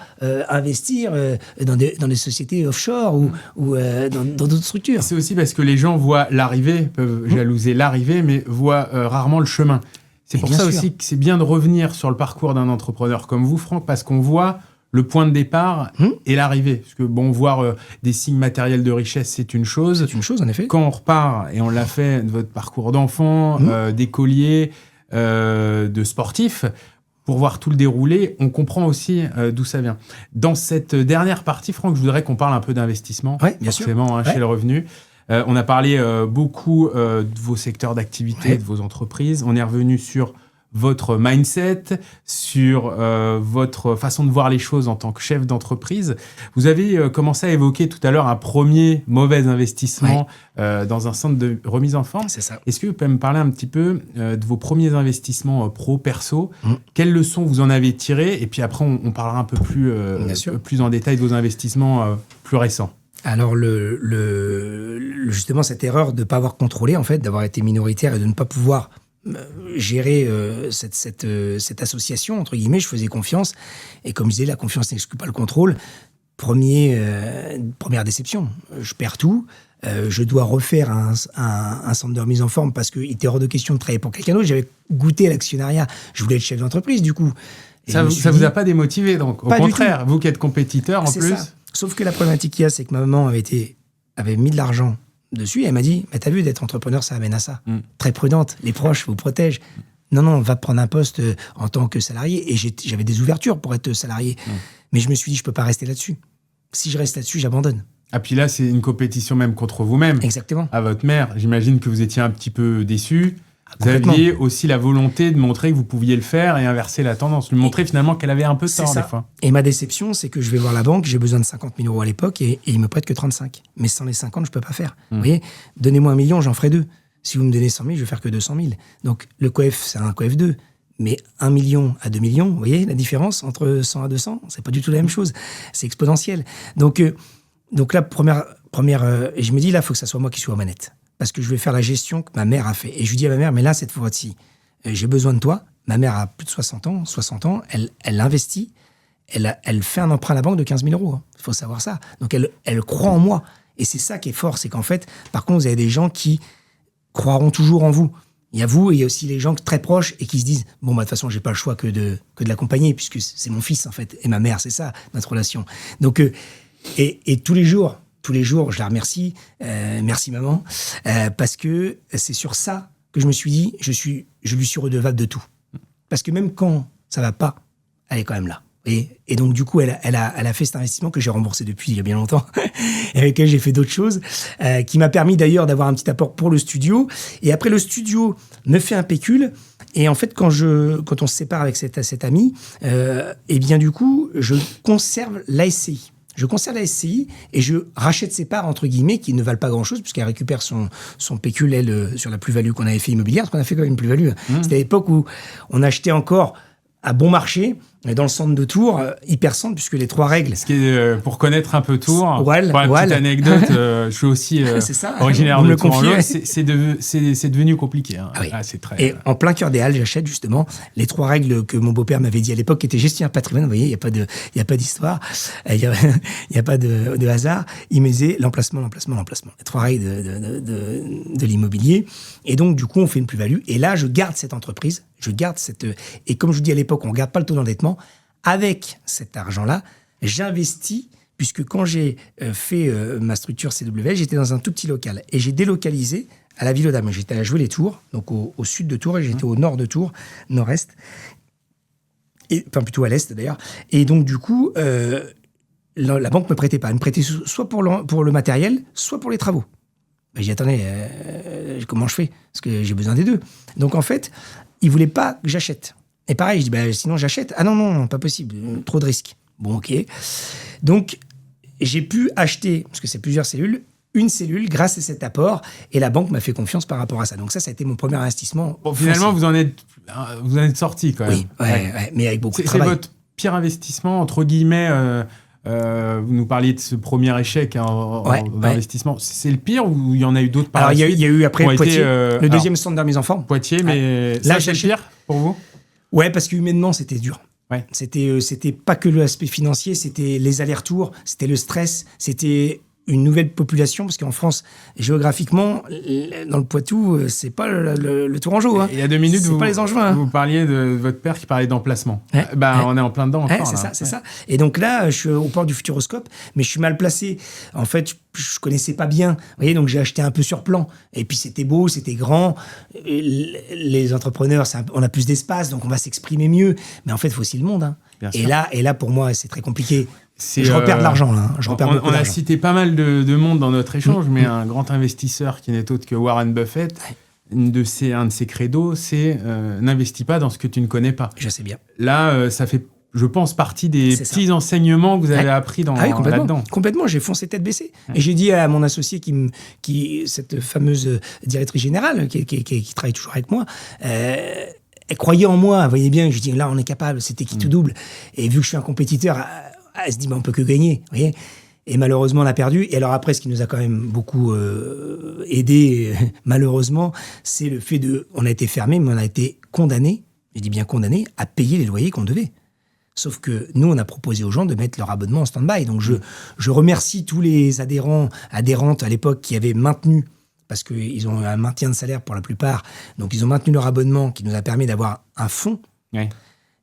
investir dans des sociétés offshore ou dans d'autres structures. C'est aussi parce que les gens voient l'arrivée, peuvent jalouser l'arrivée, mais voient rarement le chemin. C'est pour ça aussi que c'est bien de revenir sur le parcours d'un entrepreneur comme vous, Franck, parce qu'on voit le point de départ et l'arrivée. Parce que bon, voir des signes matériels de richesse, c'est une chose. C'est une chose, en effet. Quand on repart, et on l'a fait de votre parcours d'enfant, d'écolier, de sportif, pour voir tout le déroulé, on comprend aussi d'où ça vient. Dans cette dernière partie, Franck, je voudrais qu'on parle un peu d'investissement, forcément, chez Le Revenu. On a parlé beaucoup de vos secteurs d'activité, de vos entreprises. On est revenu sur votre mindset, sur votre façon de voir les choses en tant que chef d'entreprise. Vous avez commencé à évoquer tout à l'heure un premier mauvais investissement dans un centre de remise en forme. C'est ça. Est-ce que vous pouvez me parler un petit peu de vos premiers investissements pro-perso ? Quelles leçons vous en avez tirées ? Et puis après, on parlera un peu plus en détail de vos investissements plus récents. Alors, justement, cette erreur de ne pas avoir contrôlé, en fait, d'avoir été minoritaire et de ne pas pouvoir gérer cette association, entre guillemets, je faisais confiance. Et comme je disais, la confiance n'exclut pas le contrôle. Première déception. Je perds tout. Je dois refaire un centre de remise en forme parce qu'il était hors de question de travailler pour quelqu'un d'autre. J'avais goûté à l'actionnariat. Je voulais être chef d'entreprise, du coup. Et ça vous a pas démotivé, donc. Au contraire, vous qui êtes compétiteur, en plus. Ça. Sauf que la problématique qu'il y a, c'est que ma maman avait mis de l'argent dessus et elle m'a dit, t'as vu, d'être entrepreneur, ça amène à ça. Très prudente, les proches vous protègent. Non, va prendre un poste en tant que salarié. Et j'avais des ouvertures pour être salarié. Mais je me suis dit, je peux pas rester là-dessus. Si je reste là-dessus, j'abandonne. Ah, puis là, c'est une compétition même contre vous-même. Exactement. À votre mère, j'imagine que vous étiez un petit peu déçu. Vous aviez aussi la volonté de montrer que vous pouviez le faire et inverser la tendance. Lui montrer finalement qu'elle avait un peu tort des fois. Et ma déception, c'est que je vais voir la banque, j'ai besoin de 50 000 euros à l'époque et ils me prêtent que 35. Mais sans les 50, je peux pas faire. Vous voyez, donnez-moi 1 million, j'en ferai 2. Si vous me donnez 100 000, je vais faire que 200 000. Donc le COEF, c'est un COEF 2. Mais 1 million à 2 millions, vous voyez la différence entre 100 à 200, c'est pas du tout la même chose. C'est exponentiel. Donc là, première, et je me dis, là, il faut que ça soit moi qui suis aux manettes. Parce que je vais faire la gestion que ma mère a fait. Et je lui dis à ma mère, mais là, cette fois-ci, j'ai besoin de toi. Ma mère a plus de 60 ans, elle investit, elle fait un emprunt à la banque de 15 000 euros. Il faut savoir ça. Donc, elle croit en moi. Et c'est ça qui est fort, c'est qu'en fait, par contre, vous avez des gens qui croiront toujours en vous. Il y a vous et il y a aussi les gens très proches et qui se disent, bon, de toute façon, j'ai pas le choix que de l'accompagner, puisque c'est mon fils, en fait, et ma mère, c'est ça, notre relation. Donc, et tous les jours, je la remercie, merci maman, parce que c'est sur ça que je me suis dit, je lui suis redevable de tout. Parce que même quand ça va pas, elle est quand même là. Et donc du coup, elle a fait cet investissement que j'ai remboursé depuis il y a bien longtemps, et avec elle j'ai fait d'autres choses, qui m'a permis d'ailleurs d'avoir un petit apport pour le studio. Et après le studio me fait un pécule. Et en fait, quand on se sépare avec cet ami, et bien du coup, je conserve la SCI. Je conserve la SCI et je rachète ses parts, entre guillemets, qui ne valent pas grand-chose, puisqu'elle récupère son pécule, elle, sur la plus-value qu'on avait fait immobilière, parce qu'on a fait quand même une plus-value. C'était à l'époque où on achetait encore à bon marché, dans le centre de Tours, hyper centre, puisque les 3 règles... Ce qui est, pour connaître un peu Tours, pour une petite anecdote, je suis aussi originaire de Tours. C'est devenu compliqué. Hein. Ah oui. C'est très... Et en plein cœur des Halles, j'achète justement les 3 règles que mon beau-père m'avait dit à l'époque, qui étaient gestion patrimoine. Vous voyez, il n'y a pas d'histoire, il n'y a pas de hasard. Il me disait l'emplacement. Les 3 règles de l'immobilier. Et donc, du coup, on fait une plus-value. Et là, je garde cette entreprise. Et comme je vous dis à l'époque, on ne garde pas le taux d'endettement. Avec cet argent-là, j'investis, puisque quand j'ai fait ma structure CW, j'étais dans un tout petit local. Et j'ai délocalisé à la Ville aux Dames. J'étais à jouer les Tours, donc au sud de Tours, et j'étais au nord de Tours, nord-est. Enfin, plutôt à l'est d'ailleurs. Et donc, du coup, la banque me prêtait pas. Elle me prêtait soit pour le matériel, soit pour les travaux. J'ai dit, attendez, comment je fais? Parce que j'ai besoin des deux. Donc, en fait, ils voulaient pas que j'achète. Et pareil, je dis, sinon j'achète. Ah non, pas possible, trop de risques. Bon, ok. Donc, j'ai pu acheter, parce que c'est plusieurs cellules, une cellule grâce à cet apport, et la banque m'a fait confiance par rapport à ça. Donc ça a été mon premier investissement. Bon, finalement, vous en êtes sorti quand même. Oui, ouais, mais avec beaucoup de travail. C'est votre pire investissement, entre guillemets. Vous nous parliez de ce premier échec d'investissement. C'est le pire ou il y en a eu d'autres par la suite? Il y a eu après Poitiers, le deuxième centre de mes enfants. Poitiers, mais là, c'est le pire pour vous? Ouais, parce qu'humainement, c'était dur. Ouais. C'était pas que l'aspect financier, c'était les allers-retours, c'était le stress, c'était une nouvelle population, parce qu'en France, géographiquement, dans le Poitou, c'est pas le Tourangeau. Hein. Il y a 2 minutes, pas les Angevins. Vous parliez de votre père qui parlait d'emplacement. On est en plein dedans encore. C'est ça. Et donc là, je suis au port du Futuroscope, mais je suis mal placé. En fait, je connaissais pas bien. Vous voyez, donc j'ai acheté un peu sur plan. Et puis c'était beau, c'était grand. Les entrepreneurs, on a plus d'espace, donc on va s'exprimer mieux. Mais en fait, il faut aussi le monde. Hein. Et là, pour moi, c'est très compliqué. Je repère de l'argent, là. On a cité pas mal de monde dans notre échange, mais un grand investisseur qui n'est autre que Warren Buffett, un de ses credos, c'est n'investis pas dans ce que tu ne connais pas. Je sais bien. Ça fait, je pense, partie des petits enseignements que vous avez appris là-dedans. Complètement, j'ai foncé tête baissée. Et j'ai dit à mon associé, cette fameuse directrice générale, qui travaille toujours avec moi, elle croyait en moi, vous voyez bien, je dis là, on est capable, c'était qui tout double. Et vu que je suis un compétiteur, elle se dit, on peut que gagner, vous voyez. Et malheureusement, on a perdu. Et alors après, ce qui nous a quand même beaucoup aidé, malheureusement, c'est le fait on a été fermé, mais on a été condamné, je dis bien condamné, à payer les loyers qu'on devait. Sauf que nous, on a proposé aux gens de mettre leur abonnement en stand-by. Donc je remercie tous les adhérentes à l'époque qui avaient maintenu, parce qu'ils ont un maintien de salaire pour la plupart, donc ils ont maintenu leur abonnement qui nous a permis d'avoir un fonds. Ouais.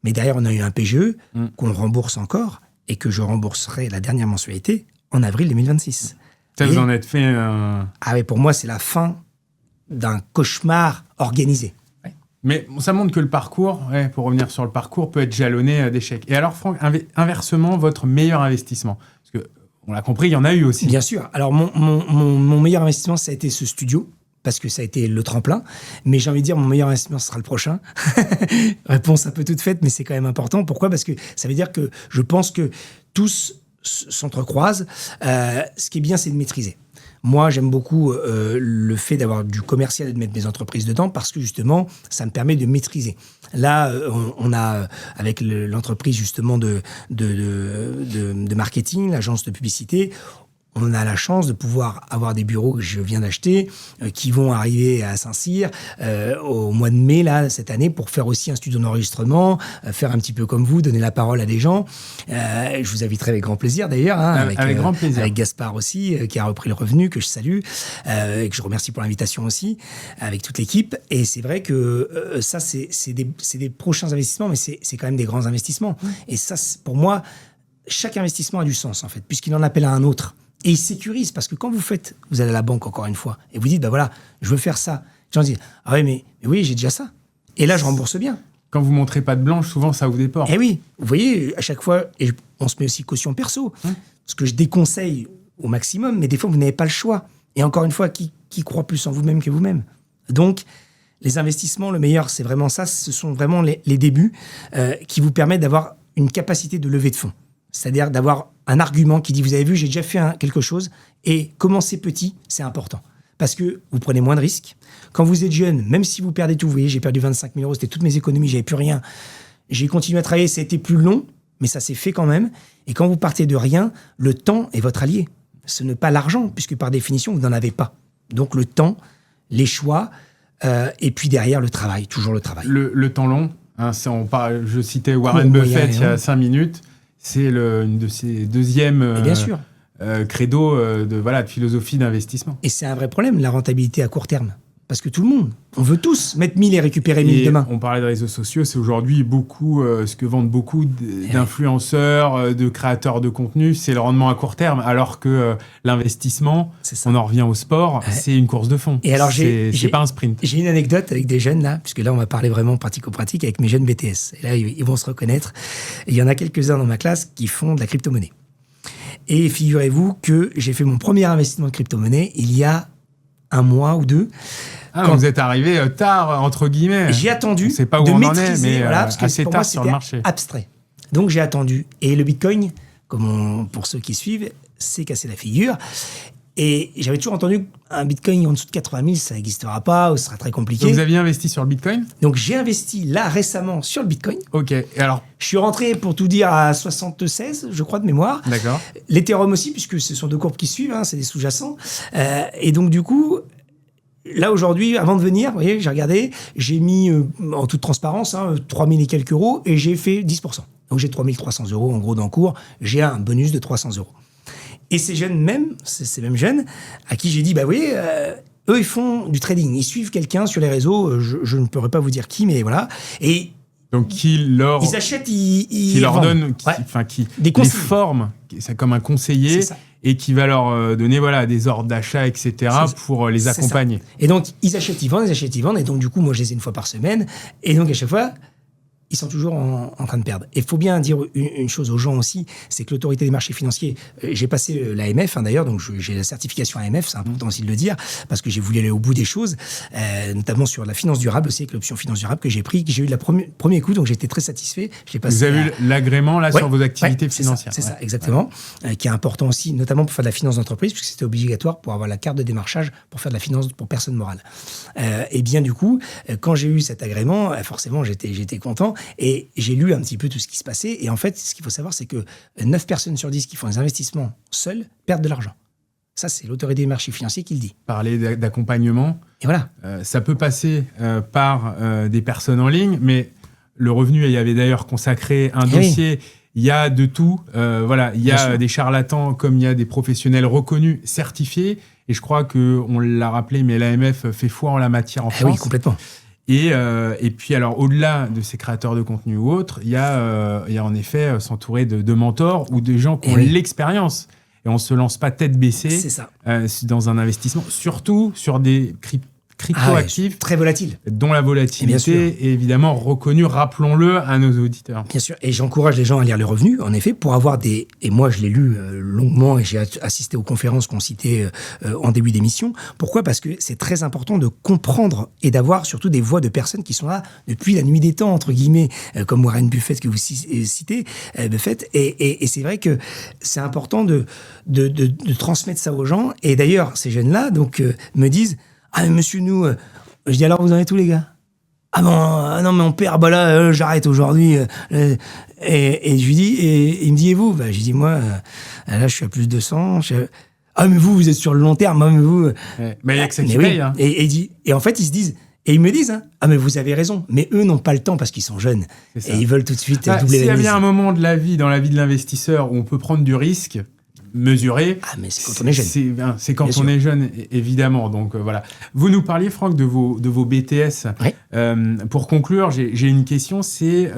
Mais derrière, on a eu un PGE qu'on rembourse encore, et que je rembourserai la dernière mensualité en avril 2026. Ça, vous en êtes fait Ah oui, pour moi, c'est la fin d'un cauchemar organisé. Ouais. Mais ça montre que le parcours, pour revenir sur le parcours, peut être jalonné d'échecs. Et alors, Franck, inversement, votre meilleur investissement? Parce qu'on l'a compris, il y en a eu aussi. Bien sûr. Alors, mon meilleur investissement, ça a été ce studio, parce que ça a été le tremplin. Mais j'ai envie de dire, mon meilleur investissement, ce sera le prochain. Réponse un peu toute faite, mais c'est quand même important. Pourquoi? Parce que ça veut dire que je pense que tous s'entrecroisent. Ce qui est bien, c'est de maîtriser. Moi, j'aime beaucoup le fait d'avoir du commercial et de mettre mes entreprises dedans, parce que justement, ça me permet de maîtriser. Là, on a, avec l'entreprise justement de marketing, l'agence de publicité, on a la chance de pouvoir avoir des bureaux que je viens d'acheter, qui vont arriver à Saint-Cyr au mois de mai, là, cette année, pour faire aussi un studio d'enregistrement, faire un petit peu comme vous, donner la parole à des gens. Je vous inviterai avec grand plaisir, d'ailleurs. Hein, avec grand plaisir. Avec Gaspard aussi, qui a repris le revenu, que je salue, et que je remercie pour l'invitation aussi, avec toute l'équipe. Et c'est vrai que ça, c'est des prochains investissements, mais c'est quand même des grands investissements. Et ça, pour moi, chaque investissement a du sens, en fait, puisqu'il en appelle à un autre. Et il sécurise, parce que quand vous allez à la banque encore une fois, et vous dites, voilà, je veux faire ça. Les gens disent, ah ouais, mais oui, j'ai déjà ça. Et là, je rembourse bien. Quand vous montrez pas de blanche, souvent, ça vous déporte. Eh oui, vous voyez, à chaque fois, et on se met aussi caution perso. Ce que je déconseille au maximum, mais des fois, vous n'avez pas le choix. Et encore une fois, qui croit plus en vous-même que vous-même? Donc, les investissements, le meilleur, c'est vraiment ça. Ce sont vraiment les débuts qui vous permettent d'avoir une capacité de levée de fonds. C'est-à-dire d'avoir un argument qui dit, vous avez vu, j'ai déjà fait quelque chose, et commencer petit, c'est important. Parce que vous prenez moins de risques. Quand vous êtes jeune, même si vous perdez tout, vous voyez, j'ai perdu 25 000 €, c'était toutes mes économies, j'avais plus rien. J'ai continué à travailler, ça a été plus long, mais ça s'est fait quand même. Et quand vous partez de rien, le temps est votre allié. Ce n'est pas l'argent, puisque par définition, vous n'en avez pas. Donc le temps, les choix, et puis derrière, le travail, toujours le travail. Le temps long, hein, je citais Warren Buffett il y a 5 minutes. C'est une de ses deuxièmes credo de philosophie d'investissement. Et c'est un vrai problème, la rentabilité à court terme. Parce que tout le monde, on veut tous mettre 1000 et récupérer 1000 demain. On parlait de réseaux sociaux, c'est aujourd'hui beaucoup ce que vendent beaucoup d'influenceurs, de créateurs de contenu, c'est le rendement à court terme, alors que l'investissement, on en revient au sport, c'est une course de fond. Et alors c'est pas un sprint. J'ai une anecdote avec des jeunes là, puisque là on va parler vraiment pratico-pratique avec mes jeunes BTS. Et là ils vont se reconnaître. Et il y en a quelques-uns dans ma classe qui font de la crypto-monnaie. Et figurez-vous que j'ai fait mon premier investissement de crypto-monnaie il y a 1 mois ou 2. Quand vous êtes arrivé tard, entre guillemets. J'ai attendu on sait pas où de on en maîtriser, est, mais parce que assez pour tard moi, sur le marché. Abstrait. Donc j'ai attendu. Et le Bitcoin, pour ceux qui suivent, s'est cassé la figure. Et j'avais toujours entendu un Bitcoin en dessous de 80 000, ça n'existera pas, ou ce sera très compliqué. Donc vous aviez investi sur le Bitcoin ? Donc j'ai investi là récemment sur le Bitcoin. Ok. Et alors ? Je suis rentré, pour tout dire, à 76, je crois, de mémoire. D'accord. L'Ethereum aussi, puisque ce sont 2 courbes qui suivent, c'est des sous-jacents. Et donc du coup, là aujourd'hui, avant de venir, vous voyez, j'ai regardé, j'ai mis en toute transparence 3 000 et quelques euros et j'ai fait 10%. Donc j'ai 3 300 euros en gros d'encours, j'ai un bonus de 300 euros. Et ces jeunes même, ces mêmes jeunes, à qui j'ai dit, bah oui, eux ils font du trading, ils suivent quelqu'un sur les réseaux, je ne pourrais pas vous dire qui, mais voilà. Et donc ils achètent, qui leur donne, qui des les forme, c'est comme un conseiller, et qui va leur donner des ordres d'achat, etc. pour les accompagner. Et donc ils achètent, ils vendent, et donc du coup moi je les ai 1 fois par semaine, et donc à chaque fois ils sont toujours en train de perdre. Et il faut bien dire une chose aux gens aussi, c'est que l'autorité des marchés financiers, j'ai passé l'AMF d'ailleurs, donc j'ai la certification AMF, c'est important aussi de le dire, parce que j'ai voulu aller au bout des choses, notamment sur la finance durable aussi, avec l'option finance durable que j'ai pris, que j'ai eu de la premier coup, donc j'étais très satisfait. Vous avez eu l'agrément là sur vos activités financières. C'est ça, exactement, qui est important aussi, notamment pour faire de la finance d'entreprise, puisque c'était obligatoire pour avoir la carte de démarchage pour faire de la finance pour personne morale. Et bien du coup, quand j'ai eu cet agrément, forcément j'étais content. Et j'ai lu un petit peu tout ce qui se passait. Et en fait, ce qu'il faut savoir, c'est que 9 personnes sur 10 qui font des investissements seuls perdent de l'argent. Ça, c'est l'autorité des marchés financiers qui le dit. Parler d'accompagnement. Et voilà. Ça peut passer par des personnes en ligne, mais le revenu, il y avait d'ailleurs consacré un dossier. Oui. Il y a de tout. Il y a des charlatans comme il y a des professionnels reconnus, certifiés. Et je crois qu'on l'a rappelé, mais l'AMF fait foi en la matière en France. Oui, complètement. Et puis, alors, au-delà de ces créateurs de contenu ou autres, il y a en effet s'entourer de mentors ou de gens qui ont l'expérience. Et on ne se lance pas tête baissée dans un investissement, surtout sur des crypto-actifs très volatiles, dont la volatilité est évidemment reconnue, rappelons-le à nos auditeurs. Bien sûr, et j'encourage les gens à lire les revenus, en effet, pour avoir et moi je l'ai lu longuement et j'ai assisté aux conférences qu'on citait en début d'émission. Pourquoi ? Parce que c'est très important de comprendre et d'avoir surtout des voix de personnes qui sont là depuis la nuit des temps, entre guillemets, comme Warren Buffett que vous citez, Buffett, et c'est vrai que c'est important de transmettre ça aux gens, et d'ailleurs ces jeunes-là me disent: ah mais monsieur, je dis, alors vous en êtes tous les gars? Ah bon, non mais on perd, j'arrête aujourd'hui. Et je lui dis, et il me dit, et vous? Je dis, moi, là je suis à plus de 200. Ah mais vous êtes sur le long terme, mais vous... Mais il y a que ça qui paye. Hein. Et en fait ils se disent, et ils me disent, ah mais vous avez raison, mais eux n'ont pas le temps parce qu'ils sont jeunes. Et ils veulent tout de suite doubler la mise. S'il y a bien un moment dans la vie de l'investisseur où on peut prendre du risque, mesuré. Ah, mais c'est quand on est jeune. C'est quand on est jeune, évidemment. Donc voilà. Vous nous parliez, Franck, de vos BTS. Oui. Pour conclure, j'ai une question. C'est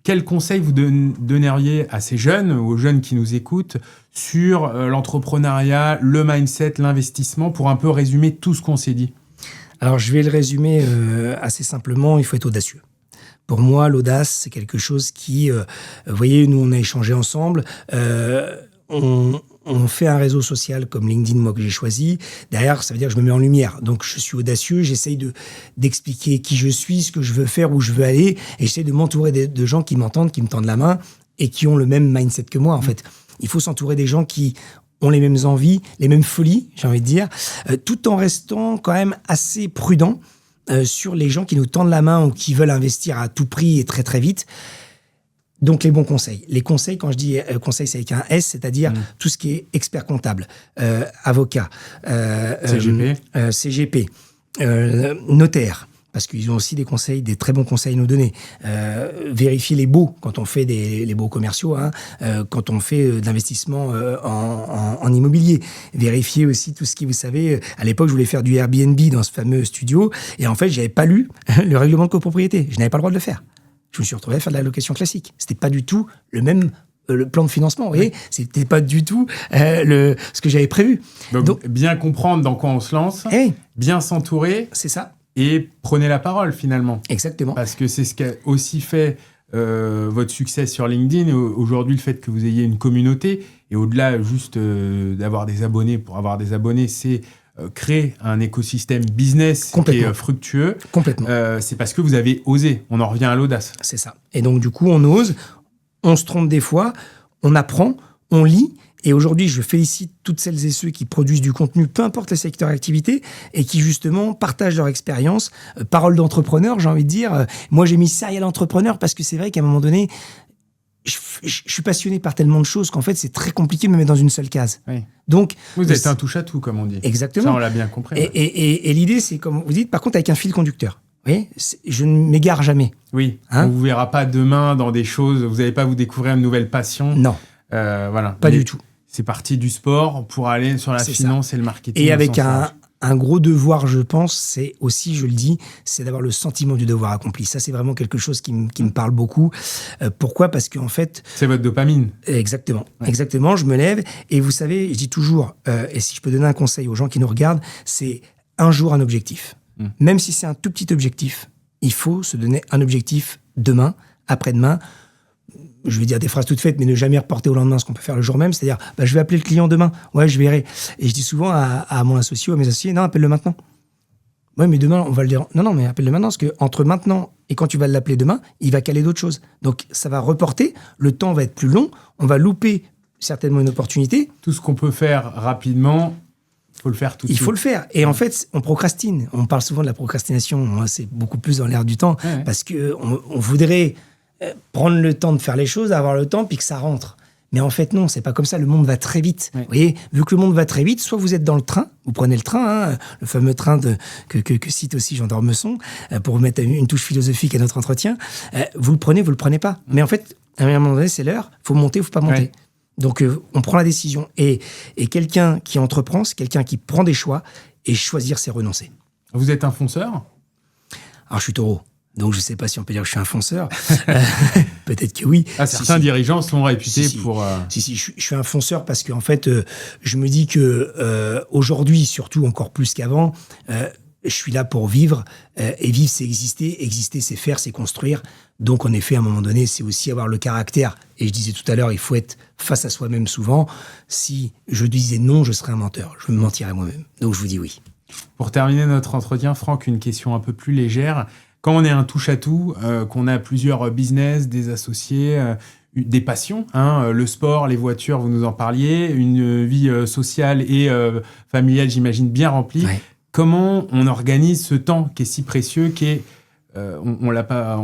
quel conseil vous donneriez à ces jeunes, aux jeunes qui nous écoutent, sur l'entrepreneuriat, le mindset, l'investissement, pour un peu résumer tout ce qu'on s'est dit? Alors, je vais le résumer assez simplement. Il faut être audacieux. Pour moi, l'audace, c'est quelque chose qui... vous voyez, nous, on a échangé ensemble. On fait un réseau social comme LinkedIn, moi, que j'ai choisi. Derrière, ça veut dire que je me mets en lumière. Donc, je suis audacieux. J'essaye d'expliquer qui je suis, ce que je veux faire, où je veux aller. Et j'essaie de m'entourer de gens qui m'entendent, qui me tendent la main et qui ont le même mindset que moi, en fait. Il faut s'entourer des gens qui ont les mêmes envies, les mêmes folies, j'ai envie de dire, tout en restant quand même assez prudent sur les gens qui nous tendent la main ou qui veulent investir à tout prix et très, très vite. Donc, les bons conseils. Les conseils, quand je dis conseils, c'est avec un S, c'est-à-dire tout ce qui est expert comptable, avocat, CGP, notaire, parce qu'ils ont aussi des conseils, des très bons conseils à nous donner. Vérifier les baux quand on fait les baux commerciaux, quand on fait de l'investissement en immobilier. Vérifier aussi tout ce qui, vous savez, à l'époque, je voulais faire du Airbnb dans ce fameux studio, et en fait, j'avais pas lu le règlement de copropriété. Je n'avais pas le droit de le faire. Je me suis retrouvé à faire de la location classique. C'était pas du tout le plan de financement, vous voyez. C'était pas du tout ce que j'avais prévu. Donc, bien comprendre dans quoi on se lance, bien s'entourer. C'est ça. Et prenez la parole, finalement. Exactement. Parce que c'est ce qu'a aussi fait votre succès sur LinkedIn, aujourd'hui, le fait que vous ayez une communauté, et au-delà juste d'avoir des abonnés, pour avoir des abonnés, c'est créer un écosystème business qui est fructueux. Complètement. C'est parce que vous avez osé. On en revient à l'audace. C'est ça. Et donc, du coup, on ose, on se trompe des fois, on apprend, on lit. Et aujourd'hui, je félicite toutes celles et ceux qui produisent du contenu, peu importe le secteur d'activité, et qui justement partagent leur expérience. Parole d'entrepreneur, j'ai envie de dire. Moi, j'ai mis serial entrepreneur parce que c'est vrai qu'à un moment donné, je suis passionné par tellement de choses qu'en fait, c'est très compliqué de me mettre dans une seule case. Oui. Donc, vous êtes un touche-à-tout, comme on dit. Exactement. Ça, on l'a bien compris. Et l'idée, c'est, comme vous dites, par contre, avec un fil conducteur. Vous voyez, je ne m'égare jamais. Oui. On ne vous verra pas demain dans des choses, vous n'allez pas vous découvrir une nouvelle passion. Non. Voilà. Pas du tout. C'est parti du sport pour aller sur la finance et le marketing. Et avec un gros devoir, je pense, c'est aussi, je le dis, c'est d'avoir le sentiment du devoir accompli. Ça, c'est vraiment quelque chose qui me parle beaucoup. Pourquoi ? Parce qu'en fait... C'est votre dopamine. Exactement. Ouais. Exactement. Je me lève et vous savez, je dis toujours, et si je peux donner un conseil aux gens qui nous regardent, c'est un jour un objectif. Même si c'est un tout petit objectif, il faut se donner un objectif demain, après-demain. Je vais dire des phrases toutes faites, mais ne jamais reporter au lendemain ce qu'on peut faire le jour même. C'est-à-dire, je vais appeler le client demain. Ouais, je verrai. Et je dis souvent à mon associé ou à mes associés, non, appelle-le maintenant. Ouais, mais demain, on va le dire. Non, mais appelle-le maintenant, parce que entre maintenant et quand tu vas l'appeler demain, il va caler d'autres choses. Donc, ça va reporter. Le temps va être plus long. On va louper certainement une opportunité. Tout ce qu'on peut faire rapidement, il faut le faire tout de suite. Il faut le faire. Et en fait, on procrastine. On parle souvent de la procrastination. Moi, c'est beaucoup plus dans l'air du temps. Ouais. Parce qu'on voudrait prendre le temps de faire les choses, avoir le temps, puis que ça rentre. Mais en fait, non, c'est pas comme ça. Le monde va très vite. Ouais. Vous voyez, vu que le monde va très vite, soit vous êtes dans le train, vous prenez le train, le fameux train que cite aussi Jean d'Ormesson, pour mettre une touche philosophique à notre entretien. Vous le prenez pas. Mais en fait, à un moment donné, c'est l'heure. Faut monter, faut pas monter. Ouais. Donc, on prend la décision. Et quelqu'un qui entreprend, c'est quelqu'un qui prend des choix, et choisir, c'est renoncer. Vous êtes un fonceur ? Alors, je suis taureau. Donc, je ne sais pas si on peut dire que je suis un fonceur. Peut-être que oui. Certains dirigeants sont réputés pour... Si, je suis un fonceur parce qu'en fait, je me dis que aujourd'hui, surtout encore plus qu'avant, je suis là pour vivre. Et vivre, c'est exister. Exister, c'est faire, c'est construire. Donc, en effet, à un moment donné, c'est aussi avoir le caractère. Et je disais tout à l'heure, il faut être face à soi-même souvent. Si je disais non, je serais un menteur. Je me mentirais moi-même. Donc, je vous dis oui. Pour terminer notre entretien, Franck, une question un peu plus légère. Quand on est un touche-à-tout, qu'on a plusieurs business, des associés, des passions, le sport, les voitures, vous nous en parliez, une vie sociale et familiale, j'imagine, bien remplie. Ouais. Comment on organise ce temps qui est si précieux, qui est, on l'a pas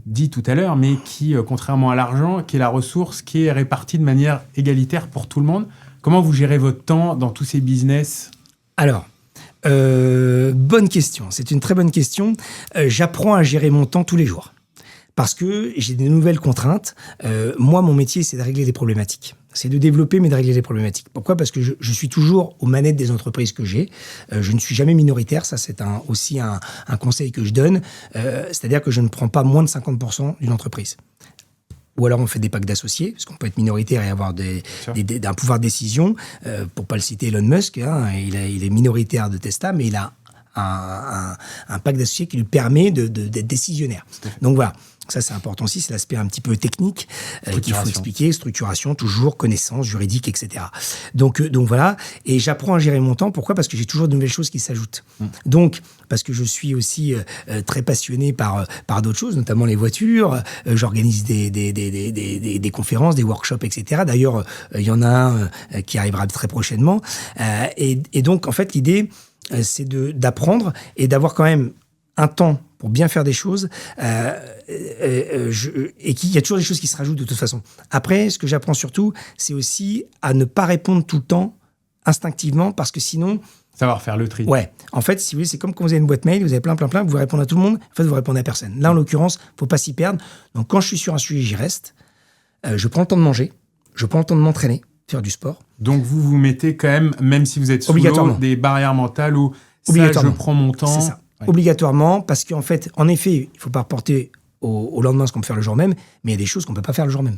dit tout à l'heure, mais qui, contrairement à l'argent, qui est la ressource qui est répartie de manière égalitaire pour tout le monde. Comment vous gérez votre temps dans tous ces business ? Alors, bonne question. C'est une très bonne question. J'apprends à gérer mon temps tous les jours parce que j'ai des nouvelles contraintes. Moi, mon métier, c'est de régler des problématiques. C'est de développer, mais de régler des problématiques. Pourquoi ? Parce que je suis toujours aux manettes des entreprises que j'ai. Je ne suis jamais minoritaire. Ça, c'est aussi un conseil que je donne. C'est-à-dire que je ne prends pas moins de 50% d'une entreprise. Ou alors on fait des packs d'associés, parce qu'on peut être minoritaire et avoir un pouvoir de décision. Pour pas le citer, Elon Musk, il est minoritaire de Tesla, mais il a un pack d'associés qui lui permet d'être décisionnaire. Donc voilà, ça c'est important aussi, c'est l'aspect un petit peu technique qu'il faut expliquer, structuration, toujours, connaissance juridique, etc. Donc voilà, et j'apprends à gérer mon temps. Pourquoi ? Parce que j'ai toujours de nouvelles choses qui s'ajoutent. Donc, parce que je suis aussi très passionné par d'autres choses, notamment les voitures. J'organise des conférences, des workshops, etc. D'ailleurs, il y en a un qui arrivera très prochainement. Et donc, en fait, l'idée, c'est d'apprendre et d'avoir quand même un temps pour bien faire des choses. Et qu'il y a toujours des choses qui se rajoutent de toute façon. Après, ce que j'apprends surtout, c'est aussi à ne pas répondre tout le temps instinctivement, parce que sinon... Savoir faire le tri. Ouais. En fait, si vous voulez, c'est comme quand vous avez une boîte mail, vous avez plein, vous répondez à tout le monde, en fait, vous répondez à personne. Là, en l'occurrence, faut pas s'y perdre. Donc, quand je suis sur un sujet, j'y reste. Je prends le temps de manger. Je prends le temps de m'entraîner, faire du sport. Donc, vous mettez quand même si vous êtes sous l'eau, des barrières mentales où ça, je prends mon temps. C'est ça. Ouais. Obligatoirement, parce qu'en fait, en effet, il faut pas reporter au lendemain ce qu'on peut faire le jour même, mais il y a des choses qu'on peut pas faire le jour même.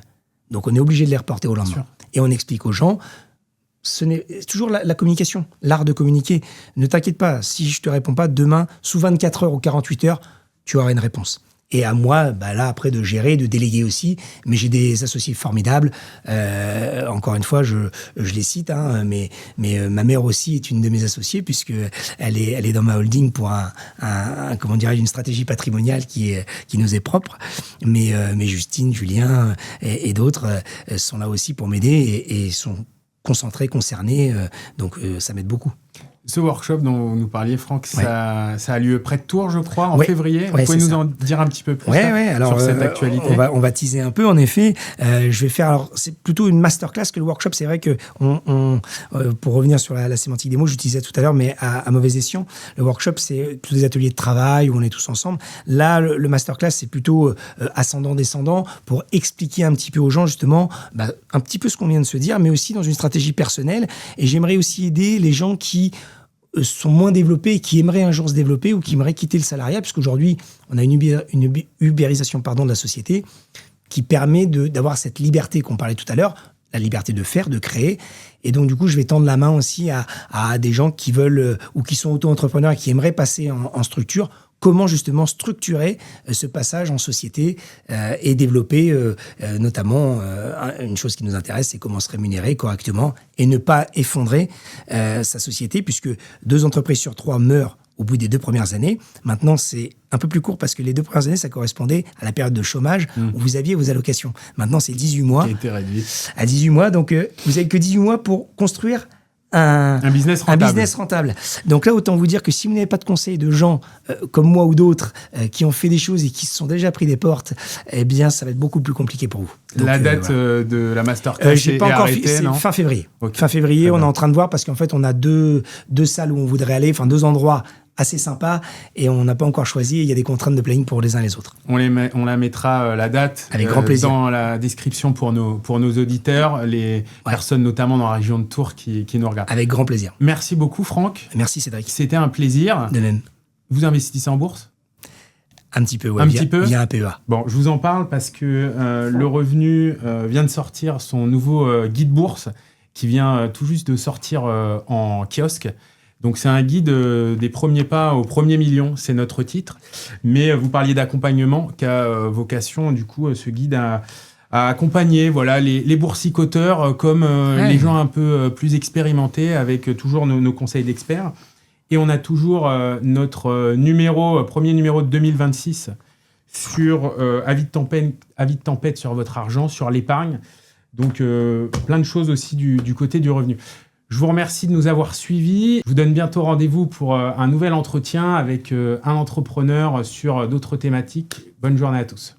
Donc, on est obligé de les reporter au lendemain. Et on explique aux gens... C'est toujours la communication, l'art de communiquer. Ne t'inquiète pas, si je ne te réponds pas, demain, sous 24 heures ou 48 heures, tu auras une réponse. Et à moi, là, après, de gérer, de déléguer aussi. Mais j'ai des associés formidables. Encore une fois, je les cite, hein, mais ma mère aussi est une de mes associées, puisque elle est dans ma holding pour comment dirais-je, une stratégie patrimoniale qui nous est propre. Mais Justine, Julien et d'autres sont là aussi pour m'aider et sont concentrés, concernés. Donc, ça m'aide beaucoup. Ce workshop dont vous nous parliez, Franck, ça a lieu près de Tours, je crois, en février. Vous pouvez nous en dire un petit peu plus alors, sur cette actualité? On va teaser un peu, en effet. Je vais faire, alors c'est plutôt une masterclass que le workshop. C'est vrai que, pour revenir sur la sémantique des mots, j'utilisais tout à l'heure, mais à mauvais escient. Le workshop, c'est plutôt des ateliers de travail où on est tous ensemble. Là, le masterclass, c'est plutôt ascendant-descendant pour expliquer un petit peu aux gens, justement, un petit peu ce qu'on vient de se dire, mais aussi dans une stratégie personnelle. Et j'aimerais aussi aider les gens qui sont moins développés et qui aimeraient un jour se développer ou qui aimeraient quitter le salariat, puisqu'aujourd'hui, on a une ubérisation de la société qui permet d'avoir cette liberté qu'on parlait tout à l'heure, la liberté de faire, de créer. Et donc, du coup, je vais tendre la main aussi à des gens qui veulent ou qui sont auto-entrepreneurs et qui aimeraient passer en structure. Comment justement structurer ce passage en société et développer notamment une chose qui nous intéresse, c'est comment se rémunérer correctement et ne pas effondrer sa société, puisque 2 entreprises sur 3 meurent au bout des 2 premières années. Maintenant, c'est un peu plus court parce que les 2 premières années, ça correspondait à la période de chômage où vous aviez vos allocations. Maintenant, c'est 18 mois. Qui a été réduit. À 18 mois, donc vous n'avez que 18 mois pour construire un business rentable. Donc là, autant vous dire que si vous n'avez pas de conseils de gens comme moi ou d'autres qui ont fait des choses et qui se sont déjà pris des portes, eh bien, ça va être beaucoup plus compliqué pour vous. Donc, la date de la masterclass j'ai pas encore arrêtée, c'est non? fin février. Okay. Fin février, on est en train de voir parce qu'en fait, on a deux salles où on voudrait aller, 2 endroits assez sympa et on n'a pas encore choisi. Il y a des contraintes de planning pour les uns et les autres. On la mettra la date avec grand plaisir dans la description pour nos auditeurs, les personnes notamment dans la région de Tours qui nous regardent. Avec grand plaisir. Merci beaucoup Franck. Merci Cédric. C'était un plaisir. De même. Vous investissez en bourse? Un petit peu, via un PEA. Bon, je vous en parle parce que Le Revenu vient de sortir son nouveau guide bourse qui vient tout juste de sortir en kiosque. Donc, c'est un guide des premiers pas au premier million, c'est notre titre. Mais vous parliez d'accompagnement, qu'a vocation, du coup, ce guide à accompagner les boursicoteurs comme les gens un peu plus expérimentés avec toujours nos conseils d'experts. Et on a toujours notre premier numéro de 2026 sur avis de tempête sur votre argent, sur l'épargne. Donc, plein de choses aussi du côté du revenu. Je vous remercie de nous avoir suivis. Je vous donne bientôt rendez-vous pour un nouvel entretien avec un entrepreneur sur d'autres thématiques. Bonne journée à tous.